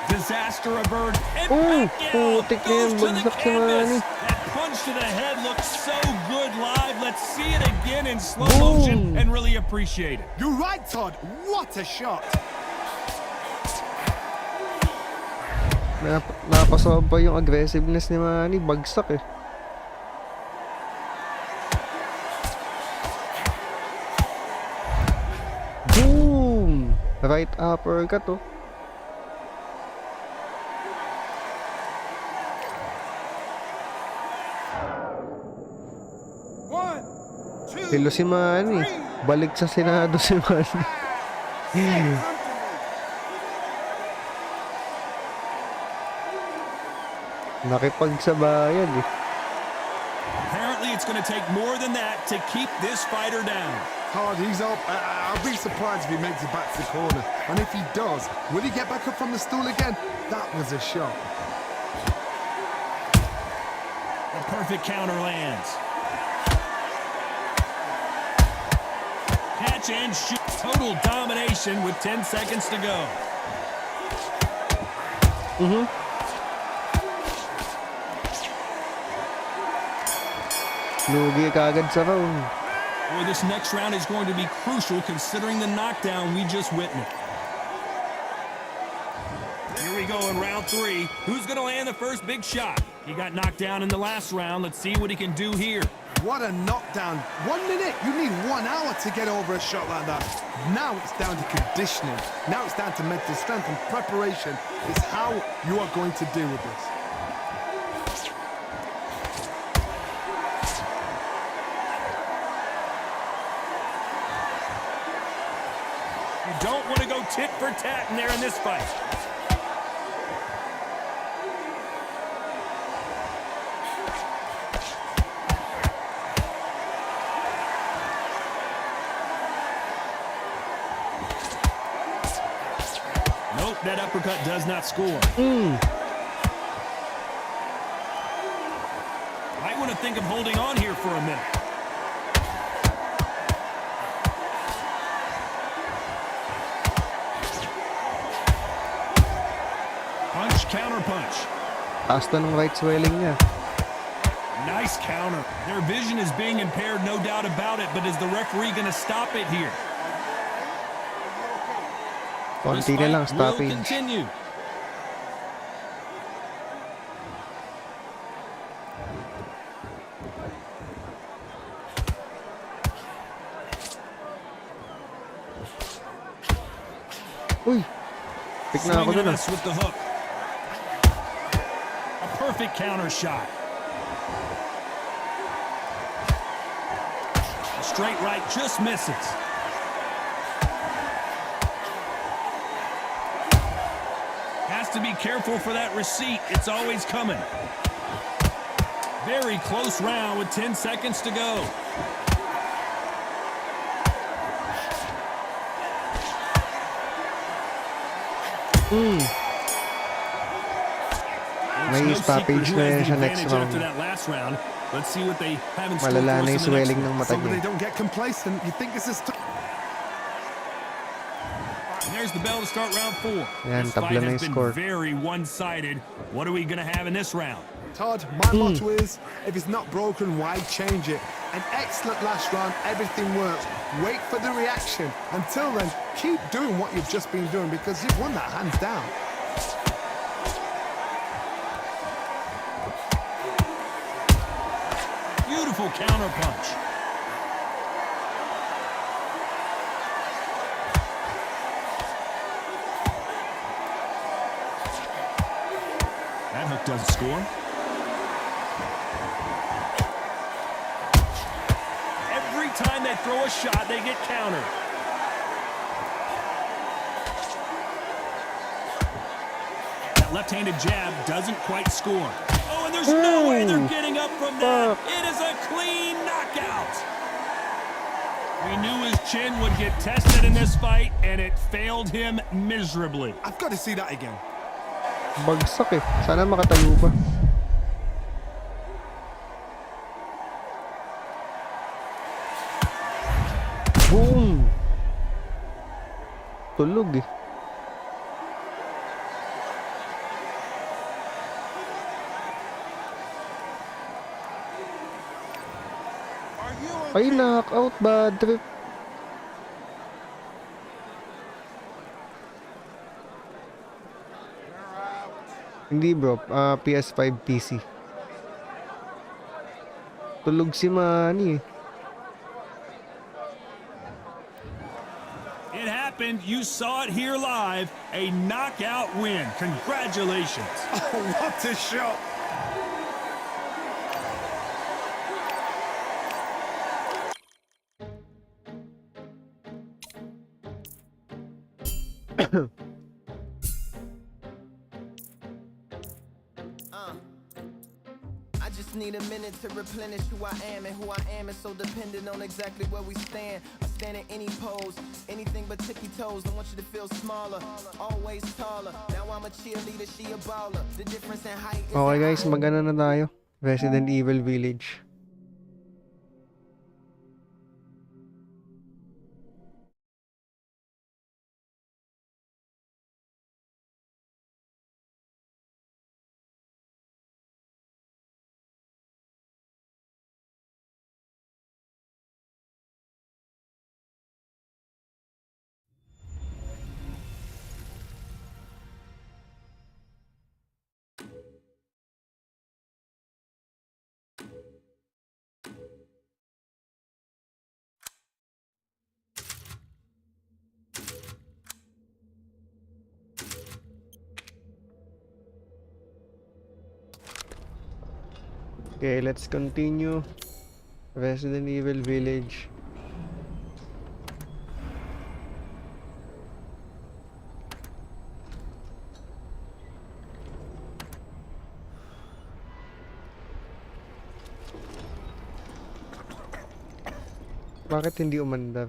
Disaster averted. And Pacquiao putik goes yan. to the Bagsak si Manny. canvas. That punch to the head looks so good live. Let's see it again in slow Boom. motion and really appreciate it. You're right, Todd. What a shot. Napasob pa yung aggressiveness ni Manny. Bagsak eh. Boom! Right uppercut oh. Hello si Manny. Balik sa Senado si Manny. Nakipagsabayan eh. Apparently, it's going to take more than that to keep this fighter down. Todd, he's up. I'll be surprised if he makes it back to the corner. And if he does, will he get back up from the stool again? That was a shot. The perfect counter lands. Catch and shoot. Total domination with 10 seconds to go. Lugi kagad sa round. Boy, this next round is going to be crucial considering the knockdown we just witnessed. Here we go in round 3. Who's going to land the first big shot? He got knocked down in the last round. Let's see what he can do here. What a knockdown. 1 minute, you need 1 hour to get over a shot like that. Now it's down to conditioning. Now it's down to mental strength, and preparation is how you are going to deal with this. You don't want to go tit for tat in there in this fight. Nope, that uppercut does not score. Might want to think of holding on here for a minute. Punch, counter punch. Taas na ng right swelling niya. Nice counter. Their vision is being impaired, no doubt about it, but is the referee going to stop it here? This Konti na lang, fight will stoppage. continue. Uy! Pick na ako Swing and a dun ah. miss with the hook. A perfect counter shot. A straight right just misses. Has to be careful for that receipt. It's always coming. Very close round with 10 seconds to go. May stoppage na yan siya next round. After that last round, let's see what they have in store Malala for na us yung in the next swelling one. ng mata So that niya. they don't get complacent. You think this is... And there's the bell to start round 4. Yan, This tabla fight na has yung been score. very one-sided. What are we going to have in this round? Todd, my motto is, if it's not broken, why change it? An excellent last round, everything works. Wait for the reaction. Until then, keep doing what you've just been doing because you've won that hands down. Beautiful counter punch. That hook doesn't score. Every time they throw a shot, they get countered. That left-handed jab doesn't quite score. Oh, and there's no way they're getting up from that. It is a clean knockout. We knew his chin would get tested in this fight, and it failed him miserably. I've got to see that again. Bagsak eh. Sana makatayo pa. Boom! Tulog eh. Ay, knockout, bad trip. Hindi bro, PS5 PC. Tulog si Manny eh. It happened. You saw it here live. A knockout win. Congratulations. Oh, what a shot. I just need a minute to replenish who I am, and who I am is so dependent on exactly where we stand. I stand in any pose, anything but tippy toes. I want you to feel smaller, always taller. Now I'm a cheerleader, she a baller. The difference in height is Okay guys, magana na tayo. Resident Evil Village. Okay, let's continue. Resident Evil Village. Bakit hindi umandar?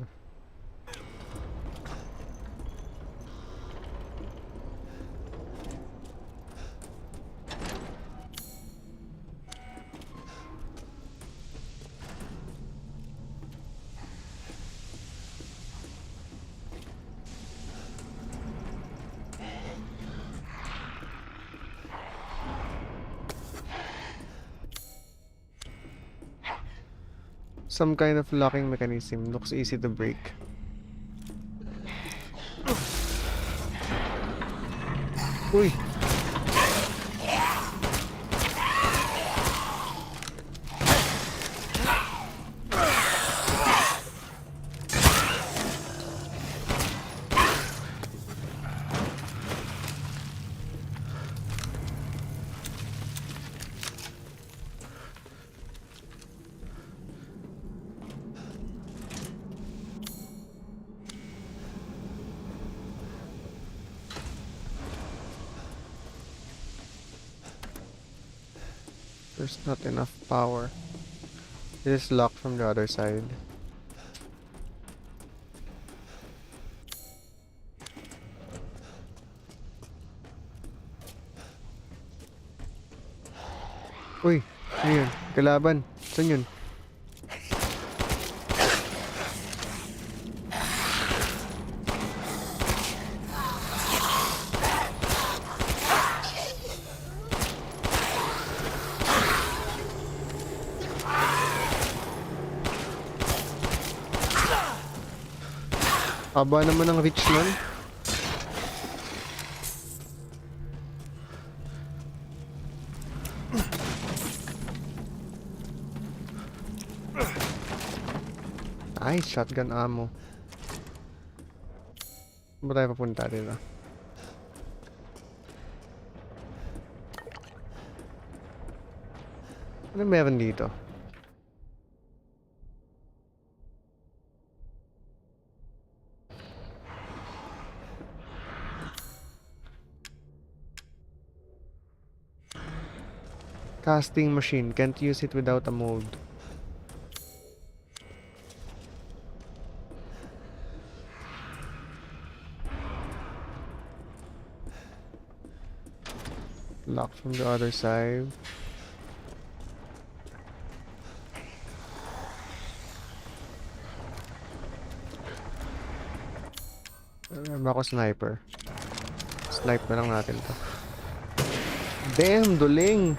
Some kind of locking mechanism. Looks easy to break. Uy! There's not enough power. It is locked from the other side. Uy! Ano yun? Kalaban! Saan yun? Haba naman ng reach nun. Ay, shotgun ammo. Saan ba tayo papunta dito? Ano meron dito? Casting machine. Can't use it without a mold. Locked from the other side. Meron ako sniper. Snipe na lang natin to. Damn, duling!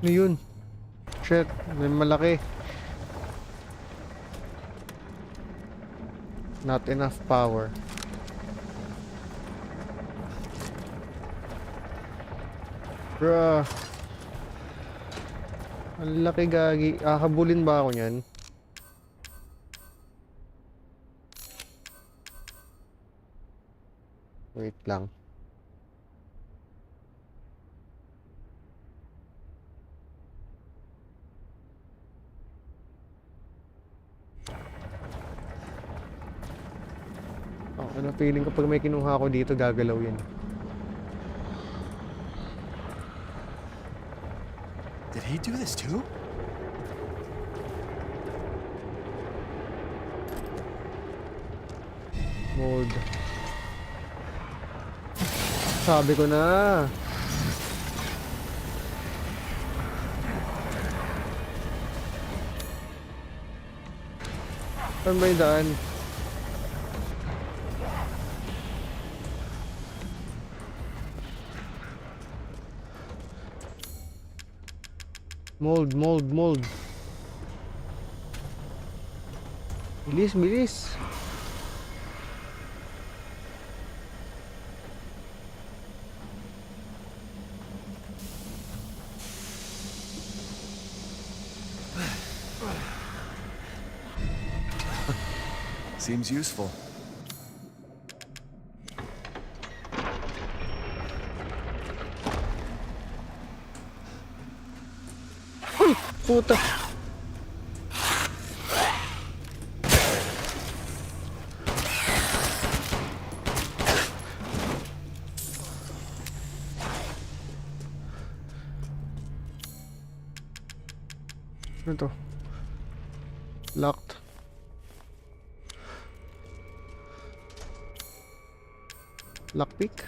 Ano yun? Shit, may malaki. Not enough power. Bruh. Ang laki gagi. Habulin ba ako niyan? Wait lang. Ano feeling ko pag may kinuha ako dito gagalaw yan. Did he do this too? Mode. Sabi ko na. Saan ba yung daan? Mold, mold, mold. Bilis, bilis. Seems useful. Uy, puta. Ano to? Locked. Lockpick.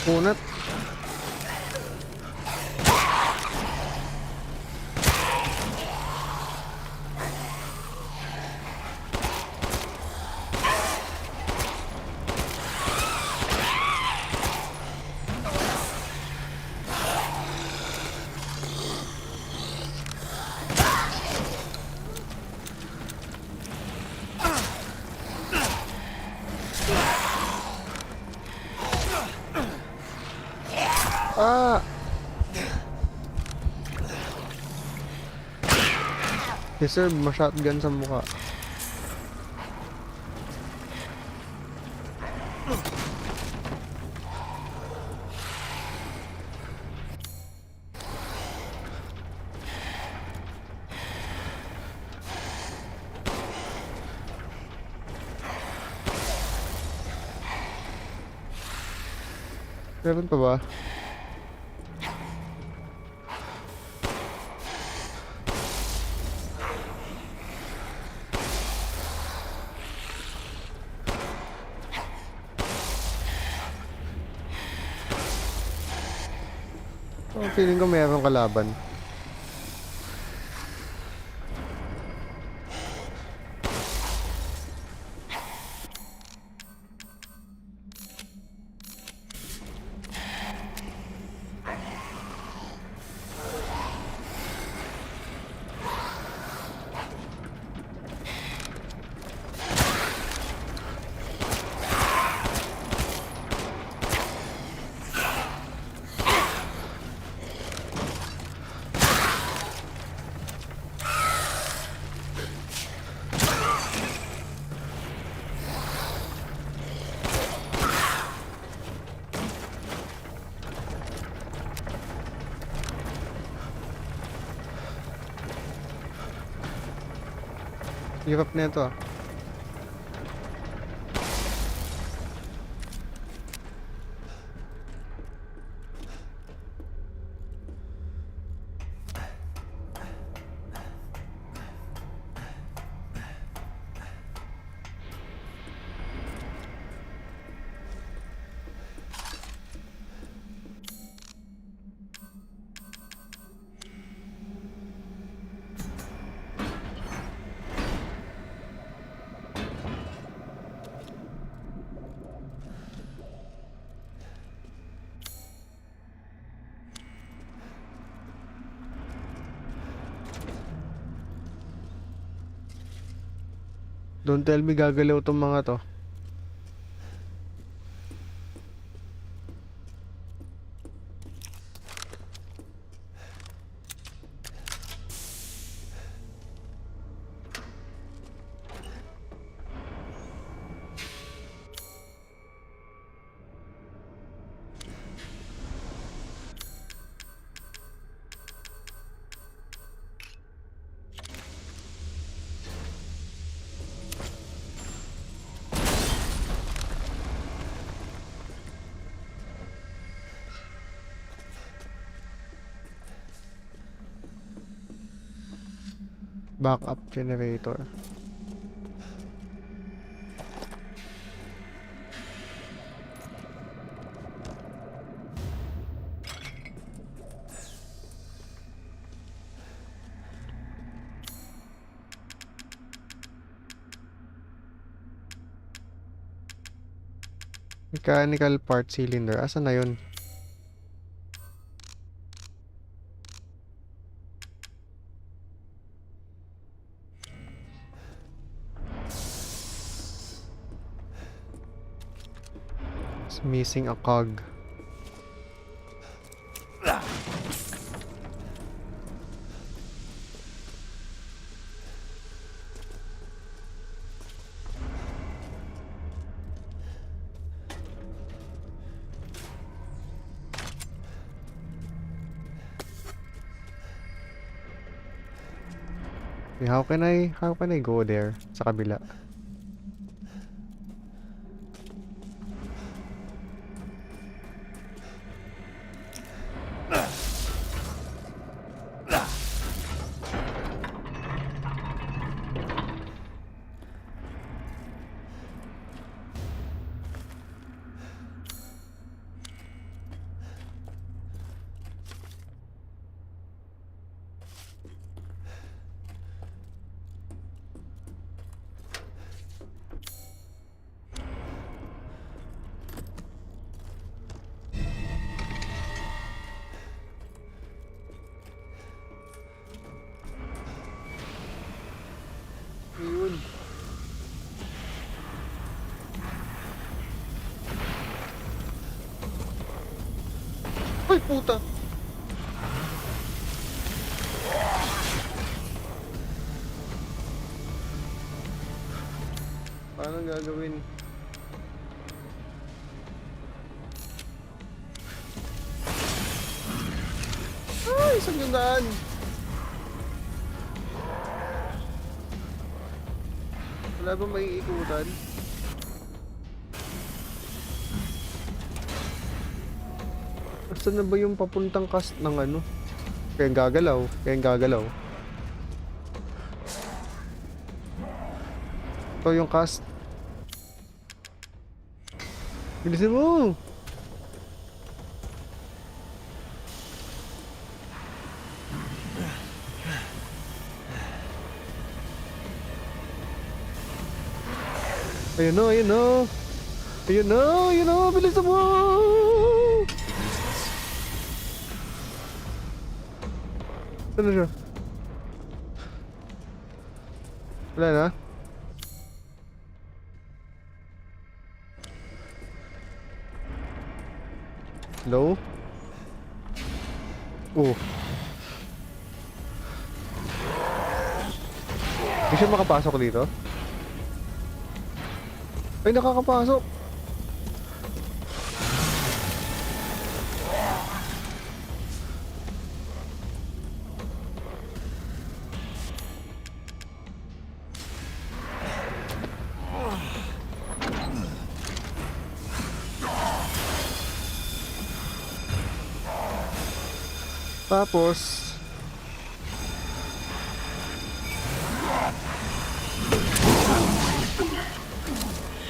Punat. Ah! Deserve ma-shotgun sa mukha. Meron pa ba? Oh, feeling ko mayroong kalaban. Hirap na ito ah. Don't tell me gagalaw tong mga to. Backup generator. Mechanical part cylinder. Asan na yun? It's missing a cog. Okay, how can I go there sa kabila? Ayun. Ay, puta! Paano gagawin? Ay, isang gandaan! Wala ba may ikutan? Saan na ba yung papuntang cast ng ano? Kaya gagalaw. Ito yung cast. Bilisin mo! Ayun na, bilisan mo! Saan na siya? Wala na? Hello? Oh. Hindi siya makapasok dito? Ay, nakakapasok! Tapos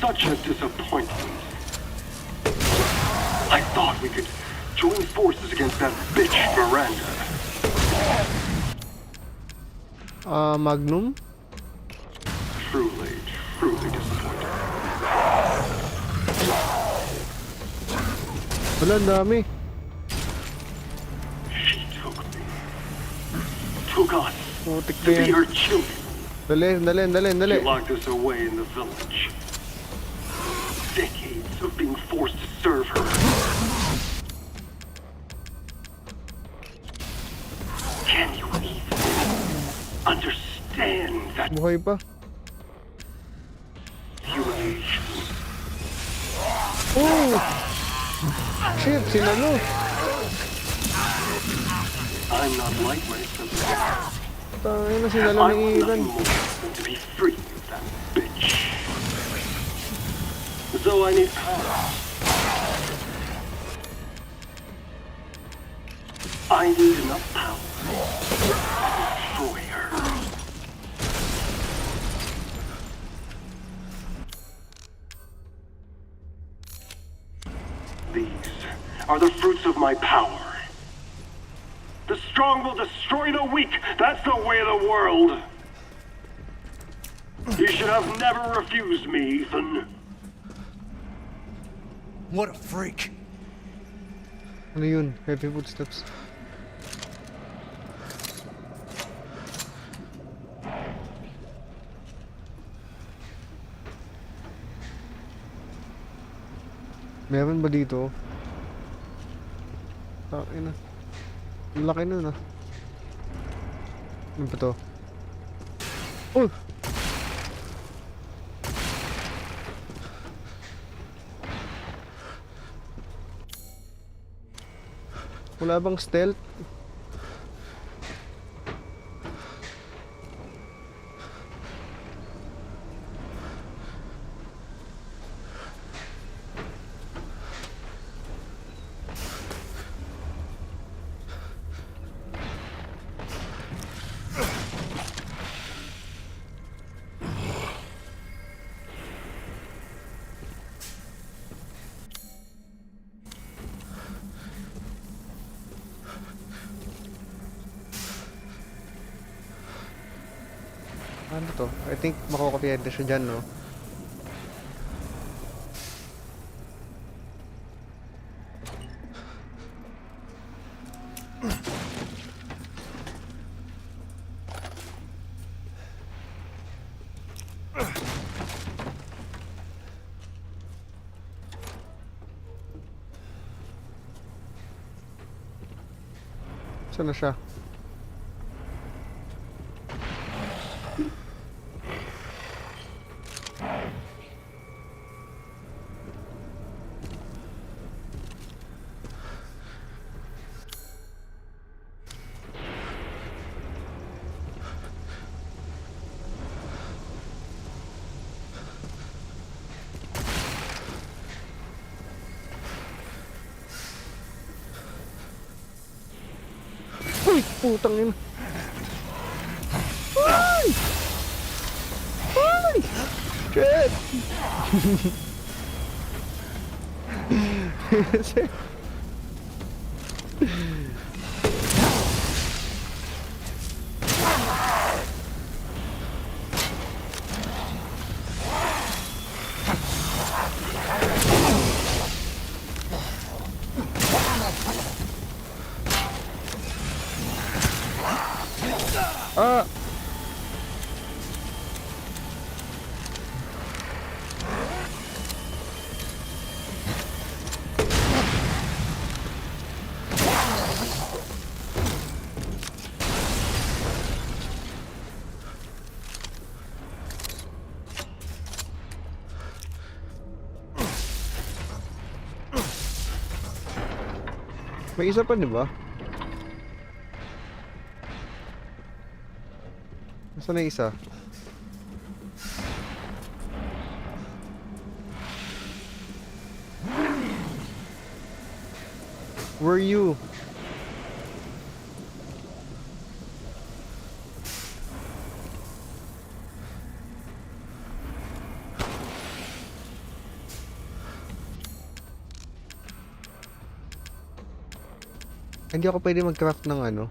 such a disappointment. I thought we could join forces against that bitch Miranda. Magnum? Truly disappointed. Wala, ang dami. She took us Putik to na be yan. her children. Dali. She locked us away in the village. Decades of being forced to serve her. Can you even understand that Buhay pa. humiliation? Oh! Shit, sinalo. I'm not like my sister. Tangin na, sinalo I ni want Ethan. nothing more than to be free of that bitch. So I need power. I need enough power to destroy her. are the fruits of my power. The strong will destroy the weak. That's the way of the world. You should have never refused me, Ethan. What a freak. Ano yun? Heavy footsteps. Meron ba dito? Ina. Ang laki nun ah. Ano ba to? Oh! Wala bang stealth? Ano to? I think makokopyahan na siya dyan, no? Saan na siya? Uy! Putang ina! Uy! Uy! Shit! Ah! May isa pa, di ba? Nasaan na isa? Where are you? Hindi ako pwede mag-craft ng ano.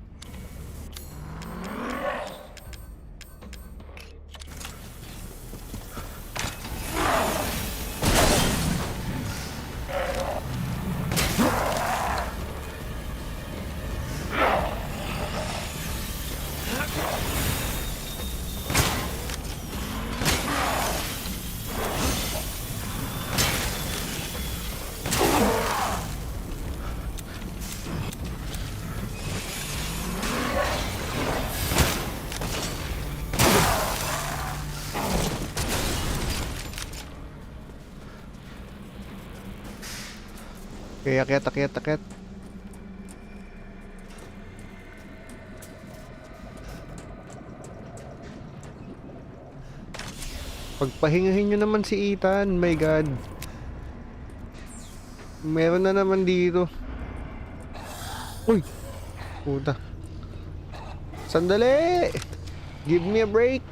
Okay, akyat. Pagpahingahin nyo naman si Ethan, my god. Meron na naman dito. Uy! Puta. Sandali! Give me a break!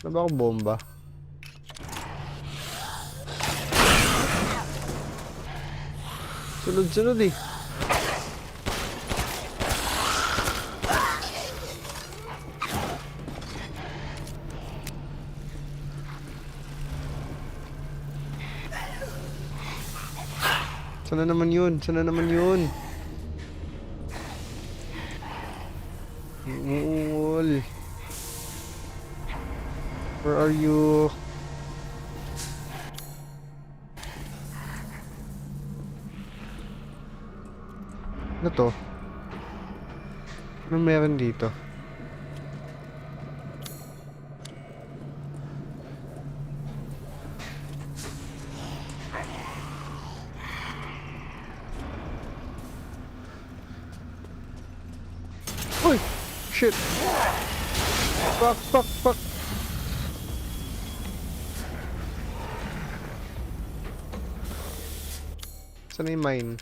Ano ba akong bomba? Sunod-sunod eh. Sana naman yun? Sana naman yun? Umuungol. Where are you? Ano to? Ano meron dito? Uy! Shit! Fuck, fuck, fuck! Saan yung mine?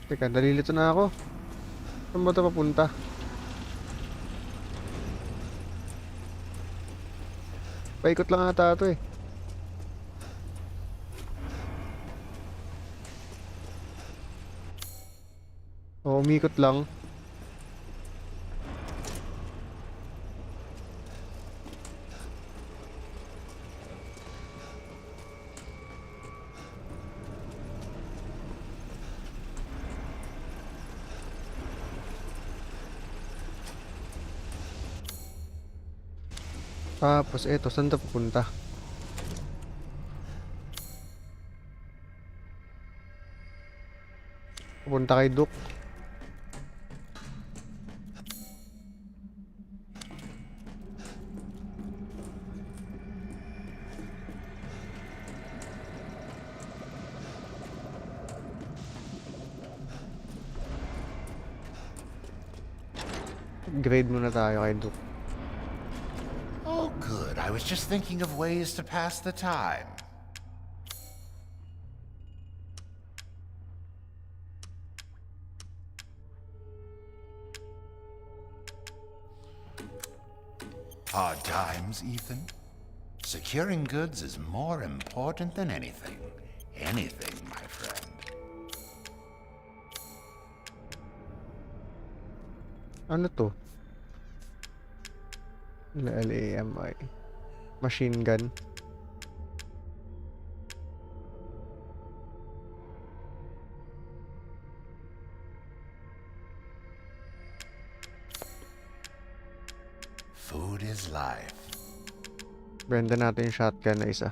Teka, nalilito na ako. Saan ba ito papunta? Paikot lang ata ito eh. Oo, umikot lang. Tapos eto, saan ito pupunta? Pupunta kay Duke. Grade muna tayo kay Duke. Oh, good. I was just thinking of ways to pass the time. Hard times, Ethan? Securing goods is more important than anything. Anything, my friend. Ano to? LAMI. Machine gun. Food is life. Benda natin yung shotgun na isa.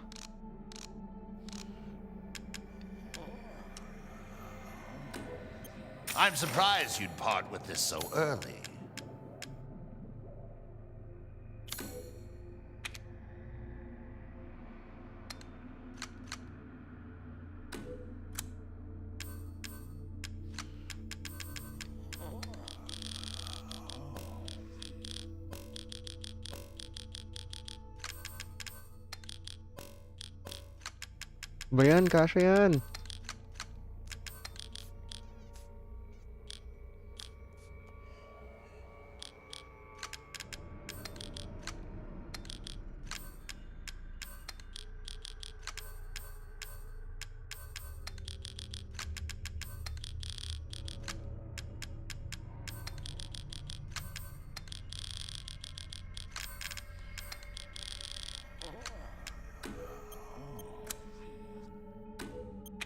I'm surprised you'd part with this so early. Ba yan? Kasha yan.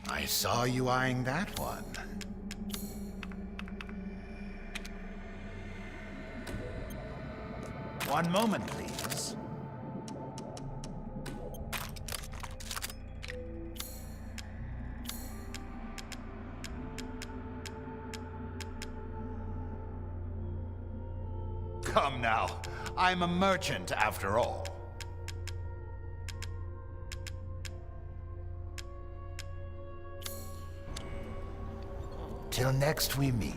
I saw you eyeing that one. One moment, please. Come now. I'm a merchant after all. Till next we meet.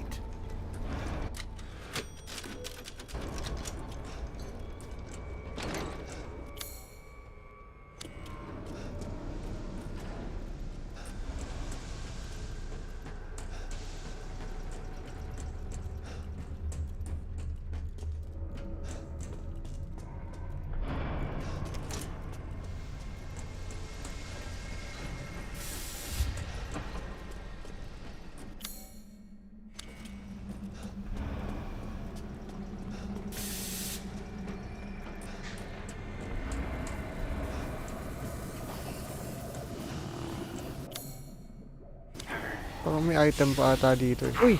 Parang may item pa ata dito. Uy!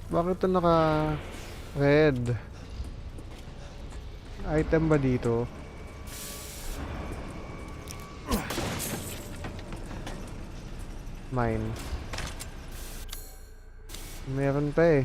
Bakit ito naka-red? Item ba dito? Mine. Meron pa eh.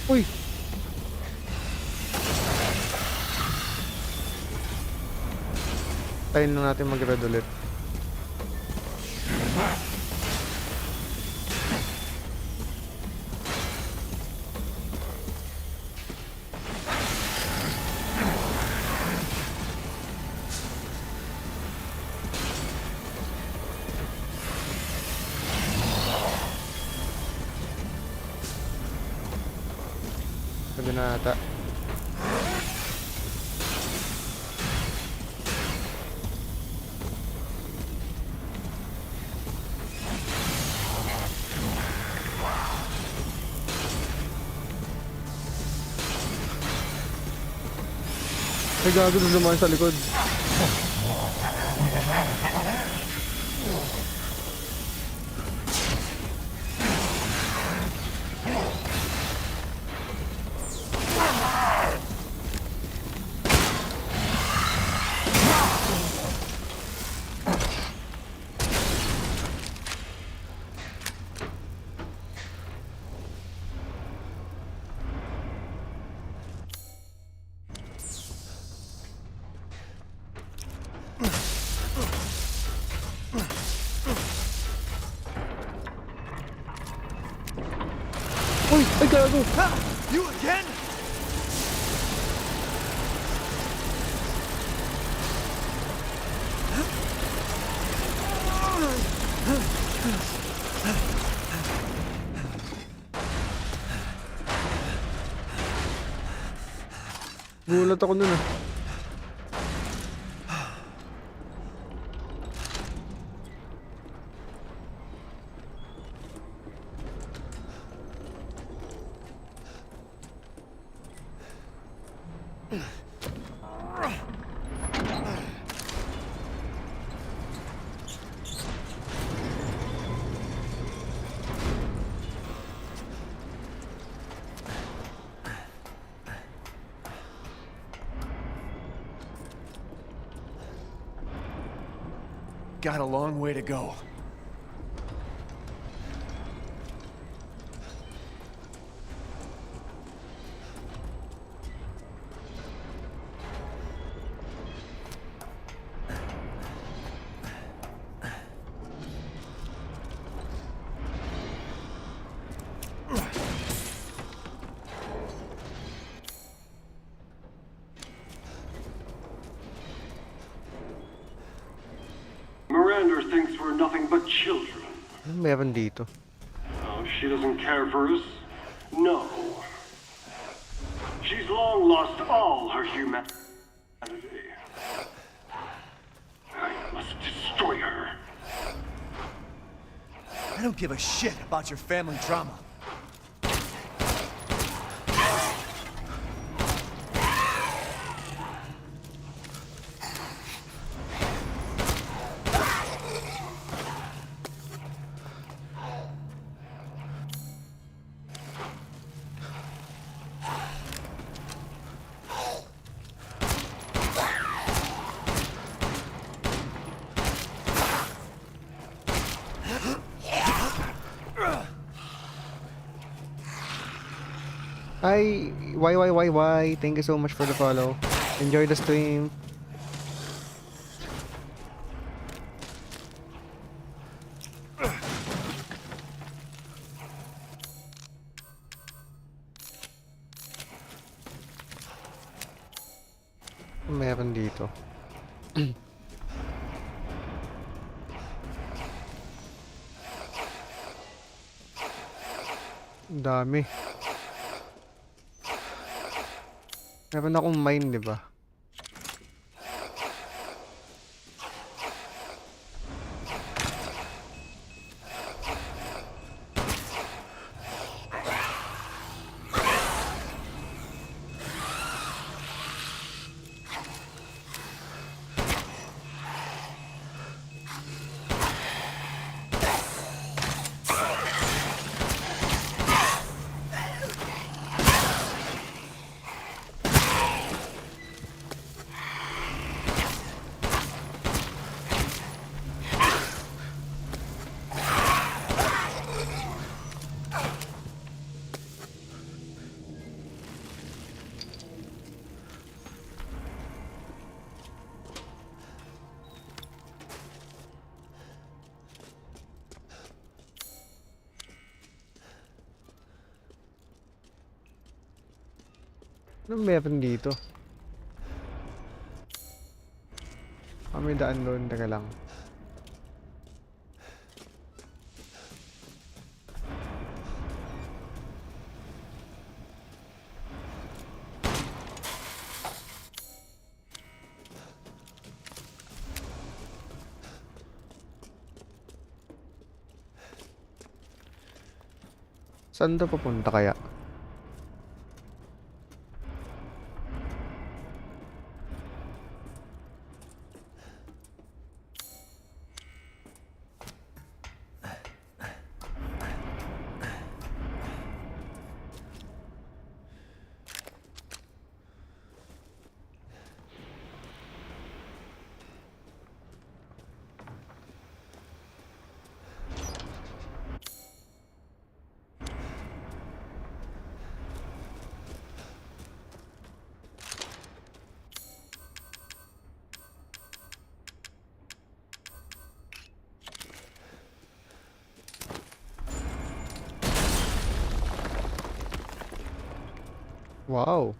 Uy! Tayin lang natin mag-red ulit. Pwede na ata. Ay gago na naman sa likod. Uy! Ay gago! Ha! You again? Gulat ako nun ah. got a long way to go. Miranda thinks we're nothing but children. Meron dito. Oh, she doesn't care for us? No. She's long lost all her humanity. I must destroy her. I don't give a shit about your family drama. Hi, why? Thank you so much for the follow. Enjoy the stream. Meron dito. Dami. Meron akong mine, di ba? Ano meron dito? May daan doon. Teka lang. Saan to papunta kaya? Wow.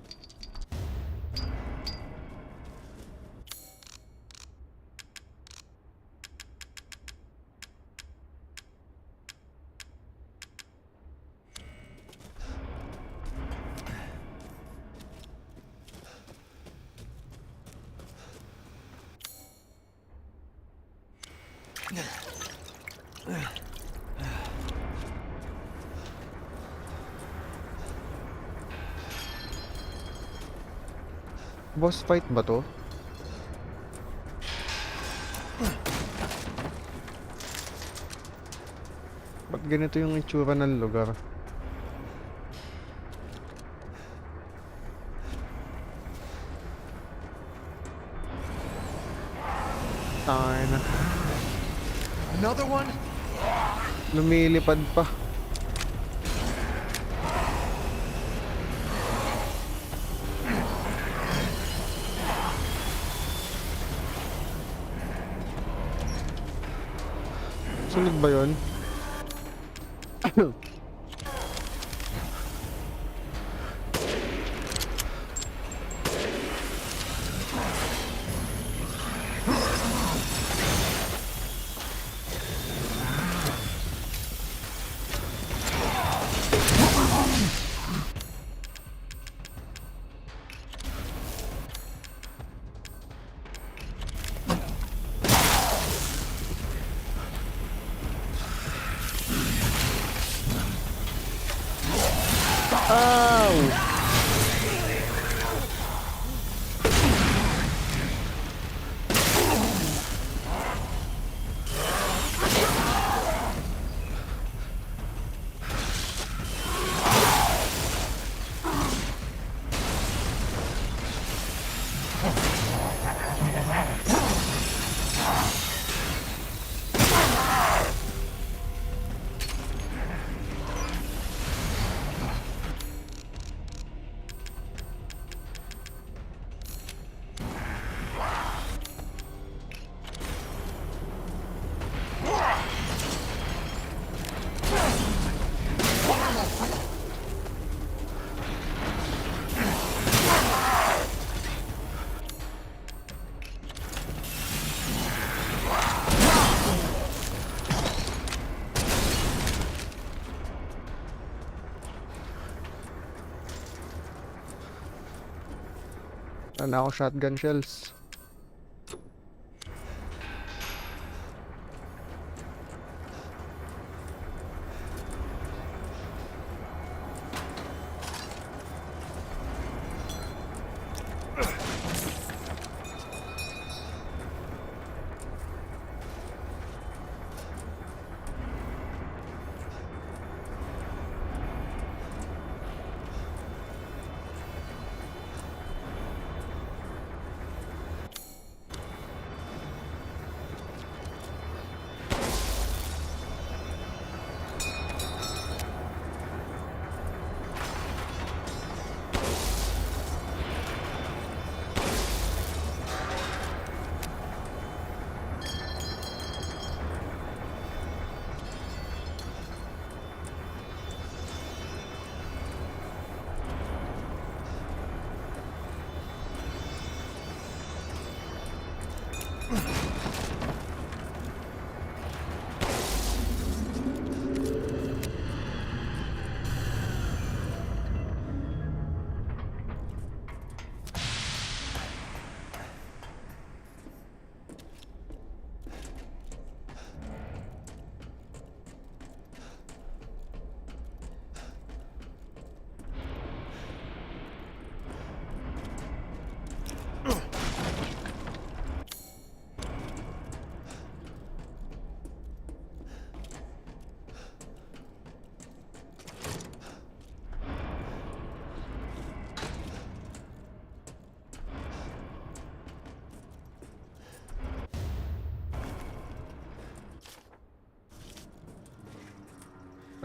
Boss fight ba to? Ba't ganito yung itsura ng lugar? Tayo na. Another one? Lumilipad pa. Sunod ba yun? Ano ako shotgun shells.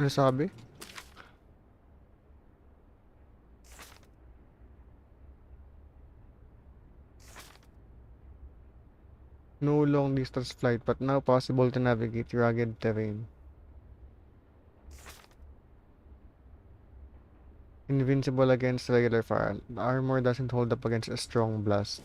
Ano sabi? No long distance flight, but now possible to navigate rugged terrain. Invincible against regular fire. The armor doesn't hold up against a strong blast.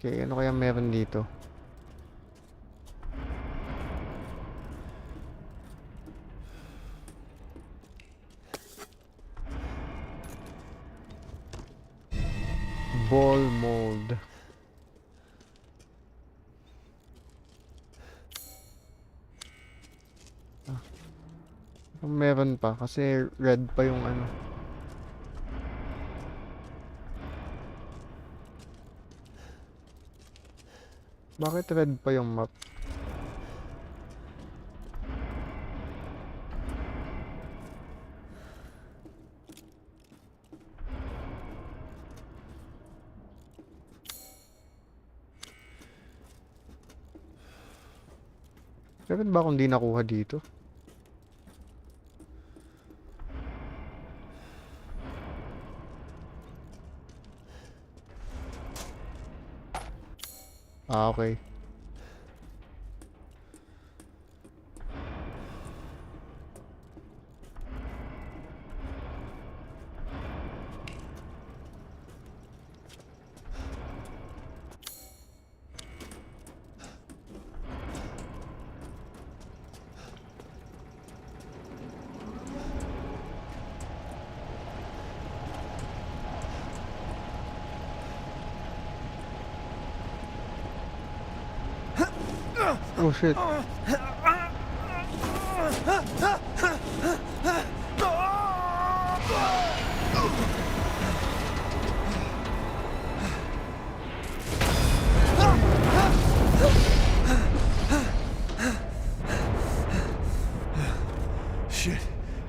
Okay, ano kaya meron dito? Ball mold. Meron pa kasi red pa yung ano. Bakit red pa yung map? Bakit ba akong di nakuha dito? Ah, okay. Oh shit. Shit,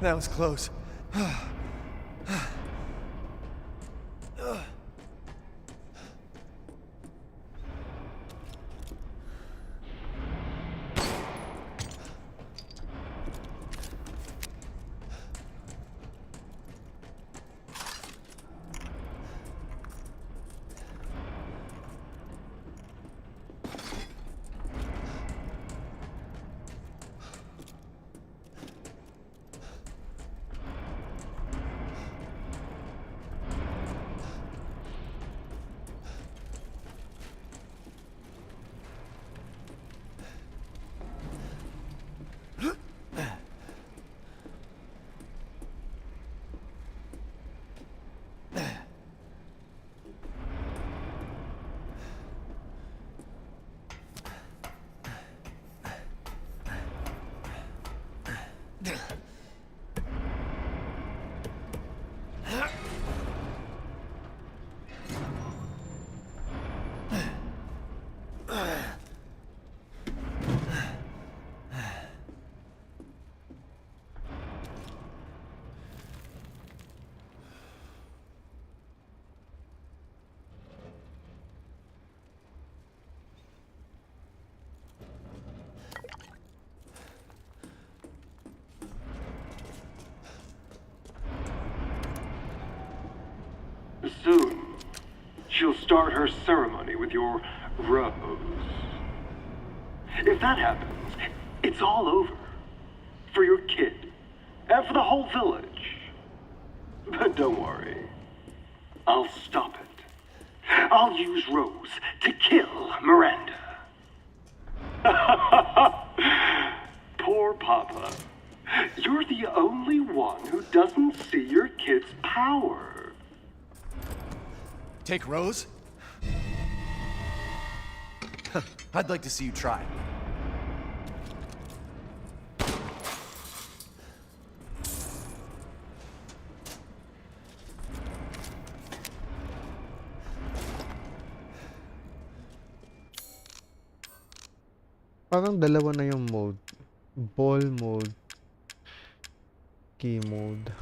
that was close. Soon, she'll start her ceremony with your rose. If that happens, it's all over. For your kid, and for the whole village. But don't worry, I'll stop it. I'll use Rose to kill Miranda. Poor Papa. You're the only one who doesn't see your kid's power. Take Rose? I'd like to see you try. Parang dalawa na yung mode. Ball mode. Key mode.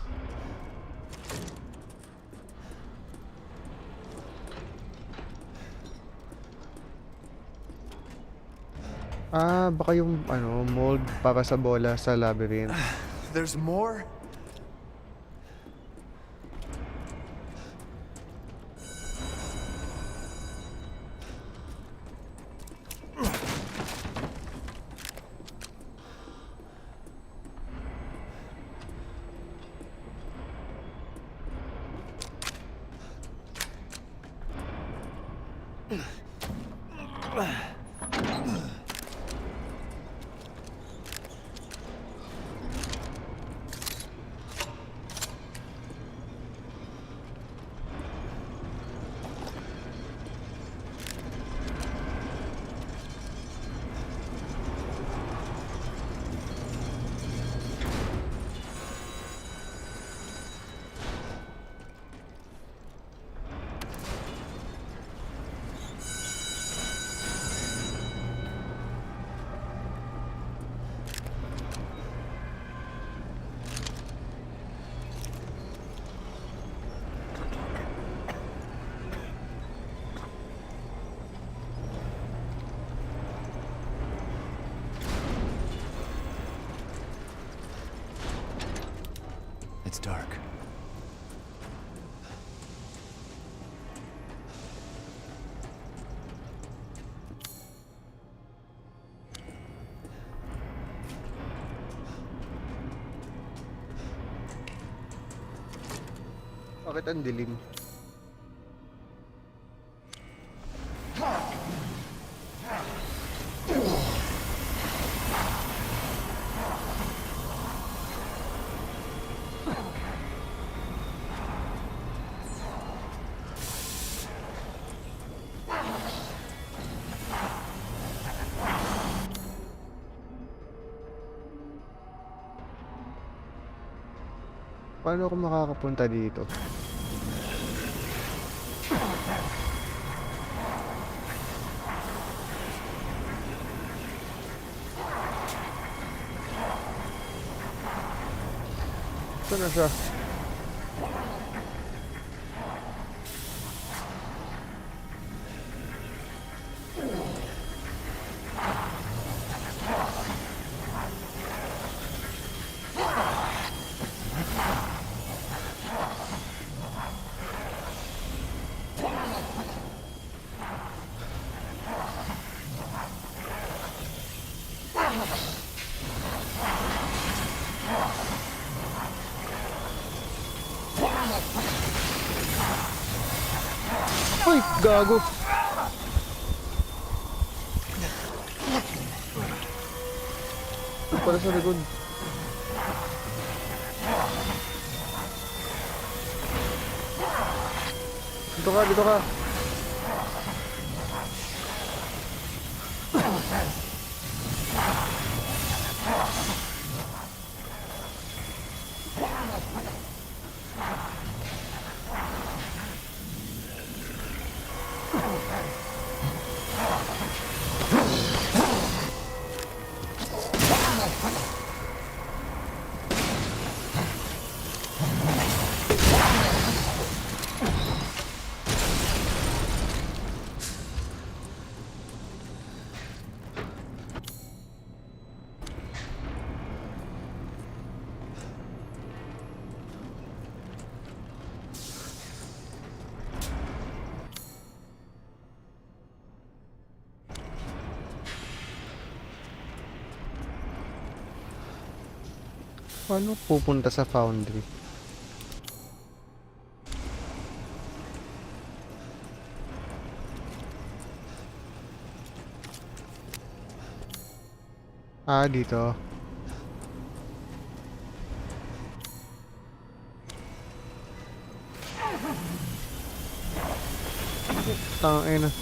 Ah, baka yung mold para sa bola sa labyrinth. There's more? dark. Bakit ang dilim? Paano ako makakapunta dito? Ito na siya. Uy, gago. Ito pala sa likod. Dito ka, dito ka. Paano pupunta sa foundry? Ah, dito. Tangina.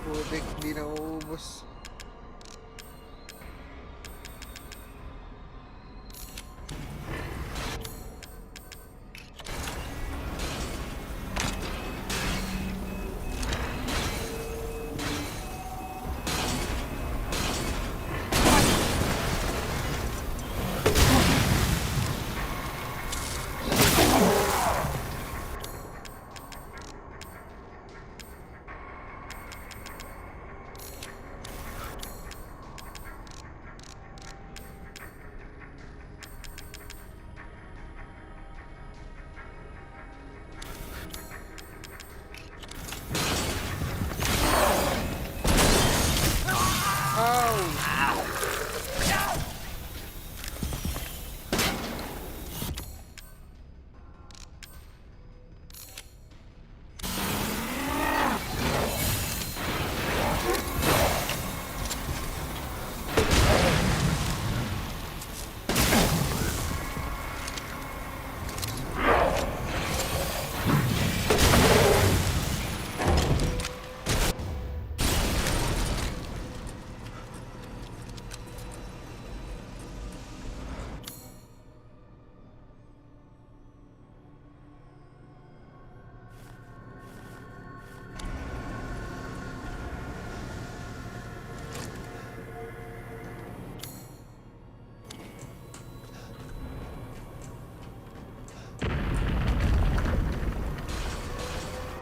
Putik, di na uubos.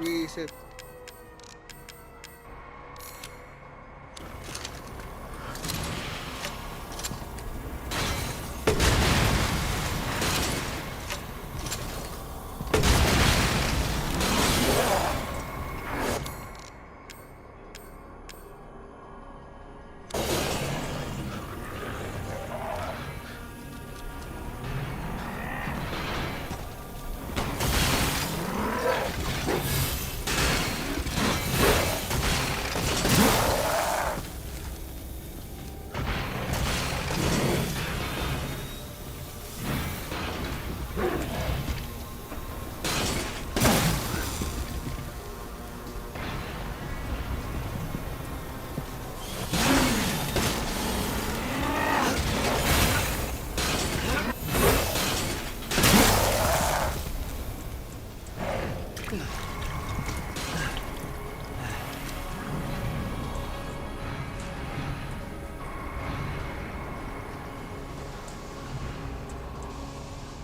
Reset.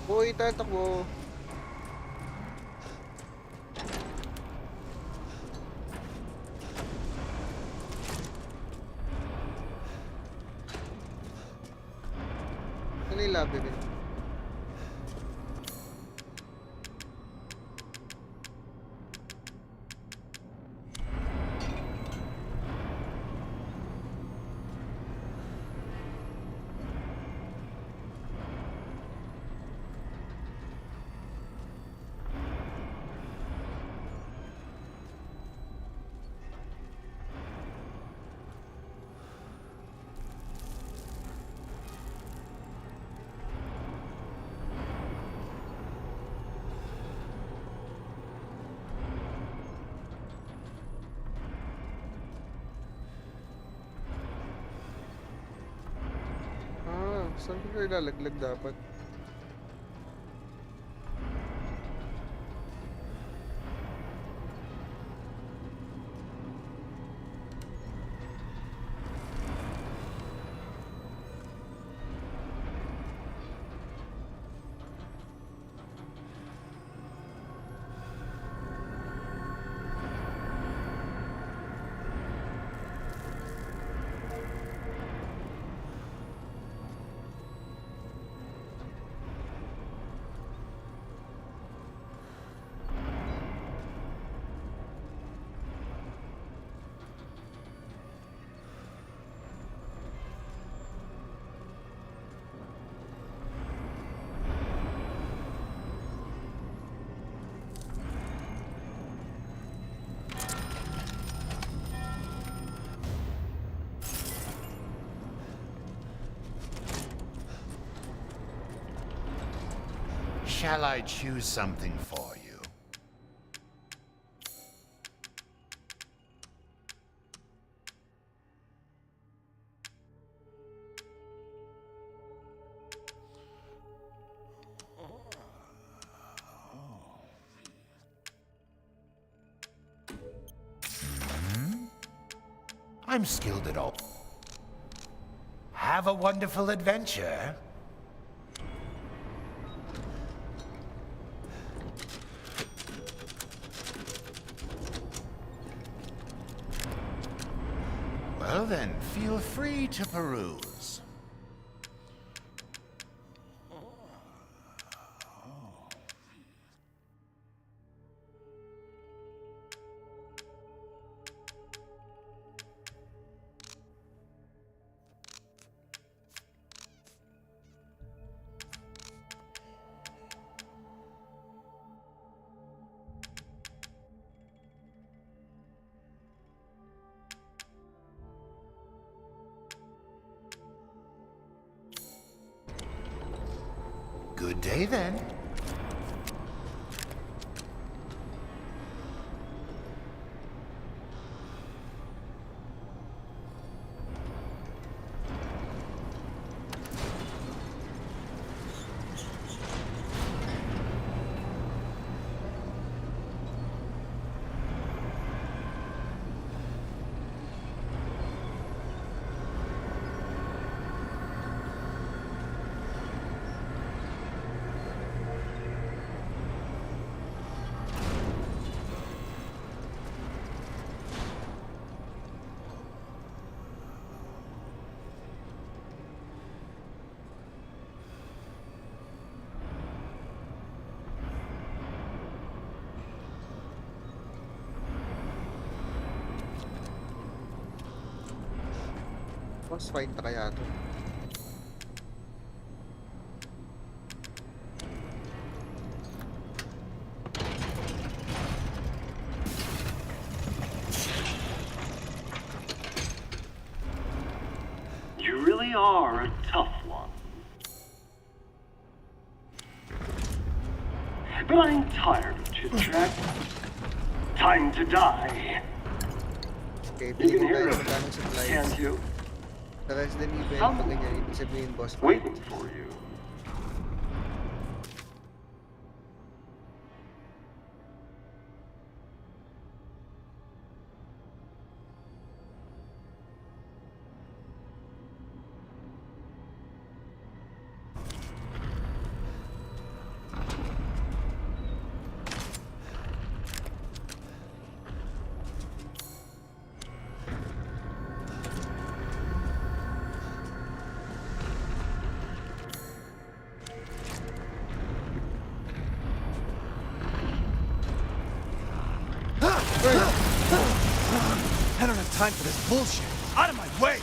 Uy, tatakbo. Ano yung labyrinth? Saan ko ilalaglag dapat? Shall I choose something for you? I'm skilled at all. Have a wonderful adventure. Well then, feel free to peruse. Good day then. Boss fight na kaya to? You really are a tough one. But I'm tired of chit-chat. Time to die. Okay, You can pinigil hear tayo it, ng daming supplies. can't you? Sa Resident Evil, pag ganyan, ibig sabihin boss fight. Waiting for you. I don't have time for this bullshit. Out of my way!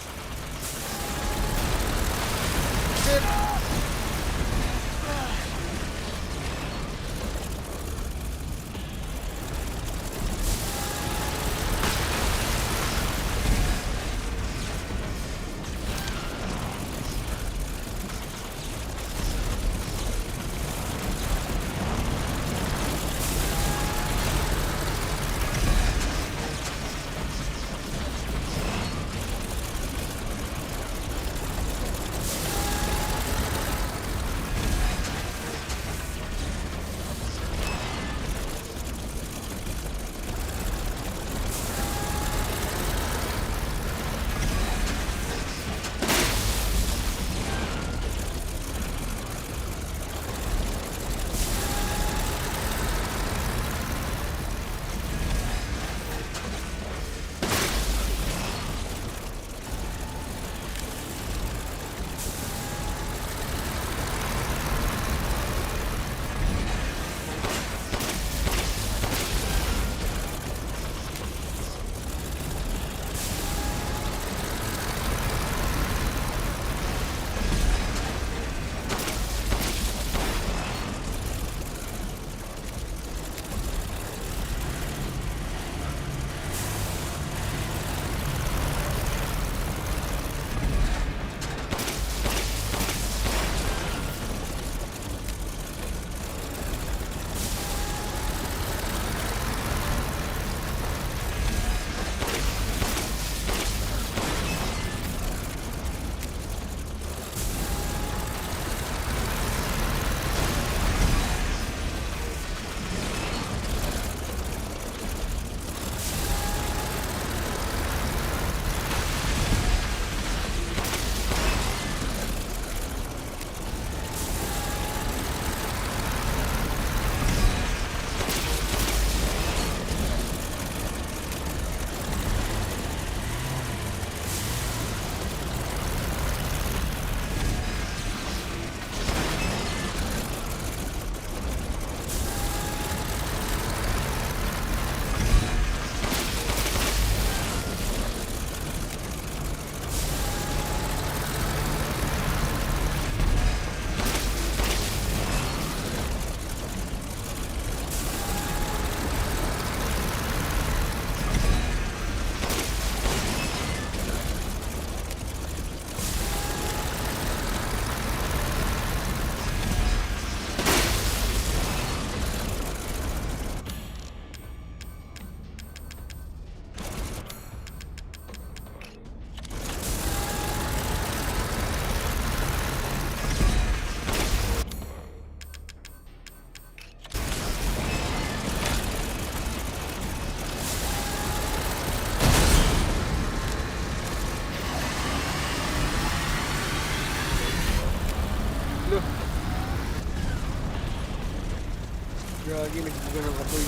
Gagi, nagbuga ng apoy.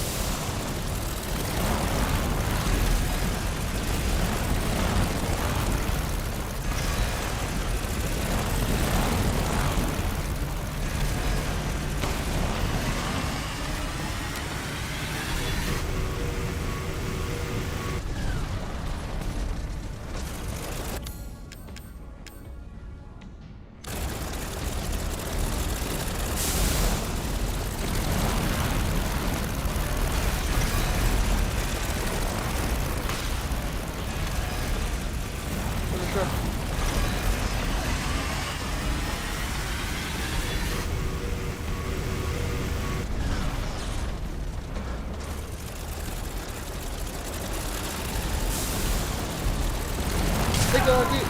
Gagi!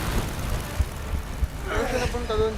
Ano siya napunta dun?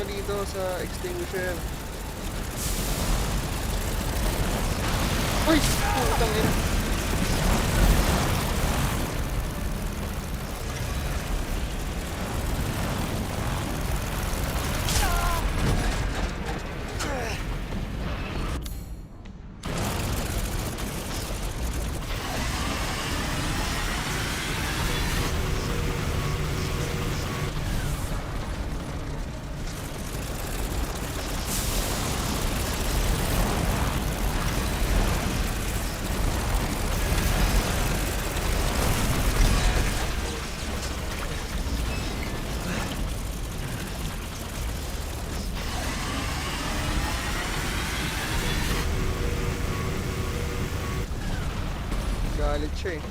Dito sa extinguisher. Uy! Putang ina. Galit siya eh.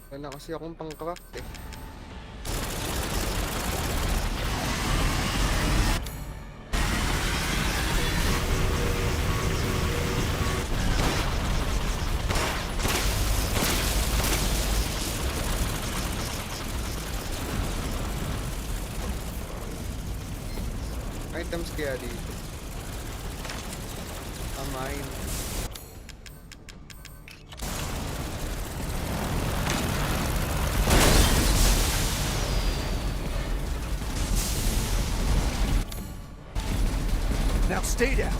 Wala kasi akong pang-craft eh. Items kaya dito. Mine. Now stay down.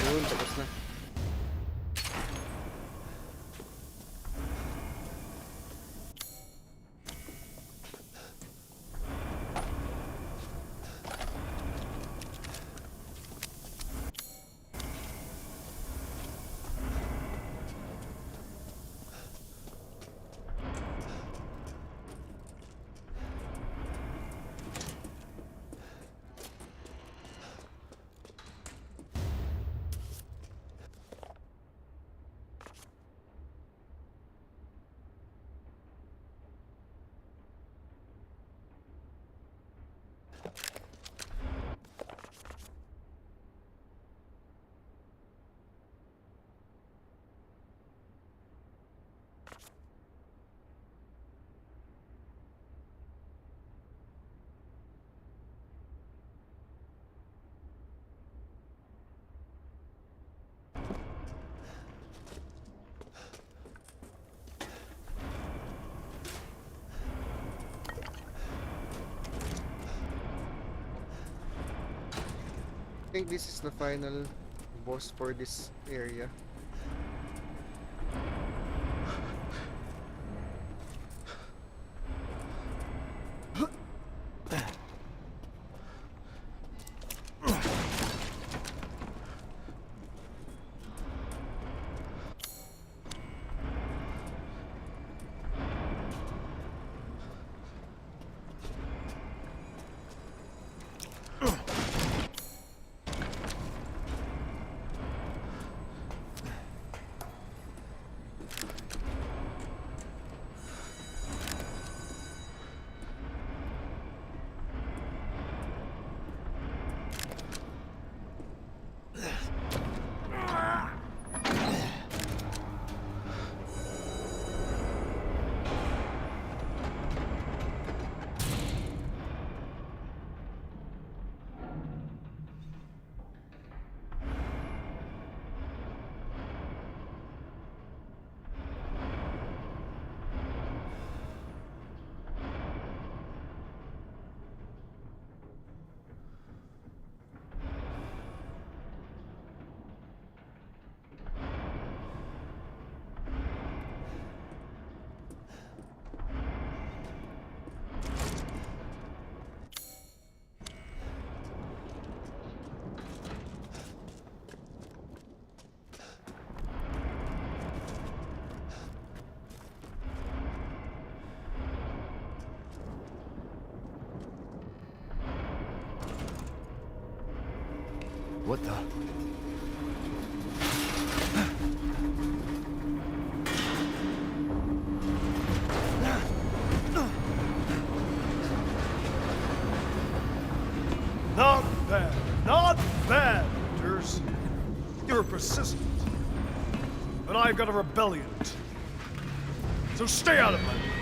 Yun, tapos na. I think this is the final boss for this area. What the? Not bad. Not bad, hunters. You're persistent. But I've got a rebellion. So stay out of my way.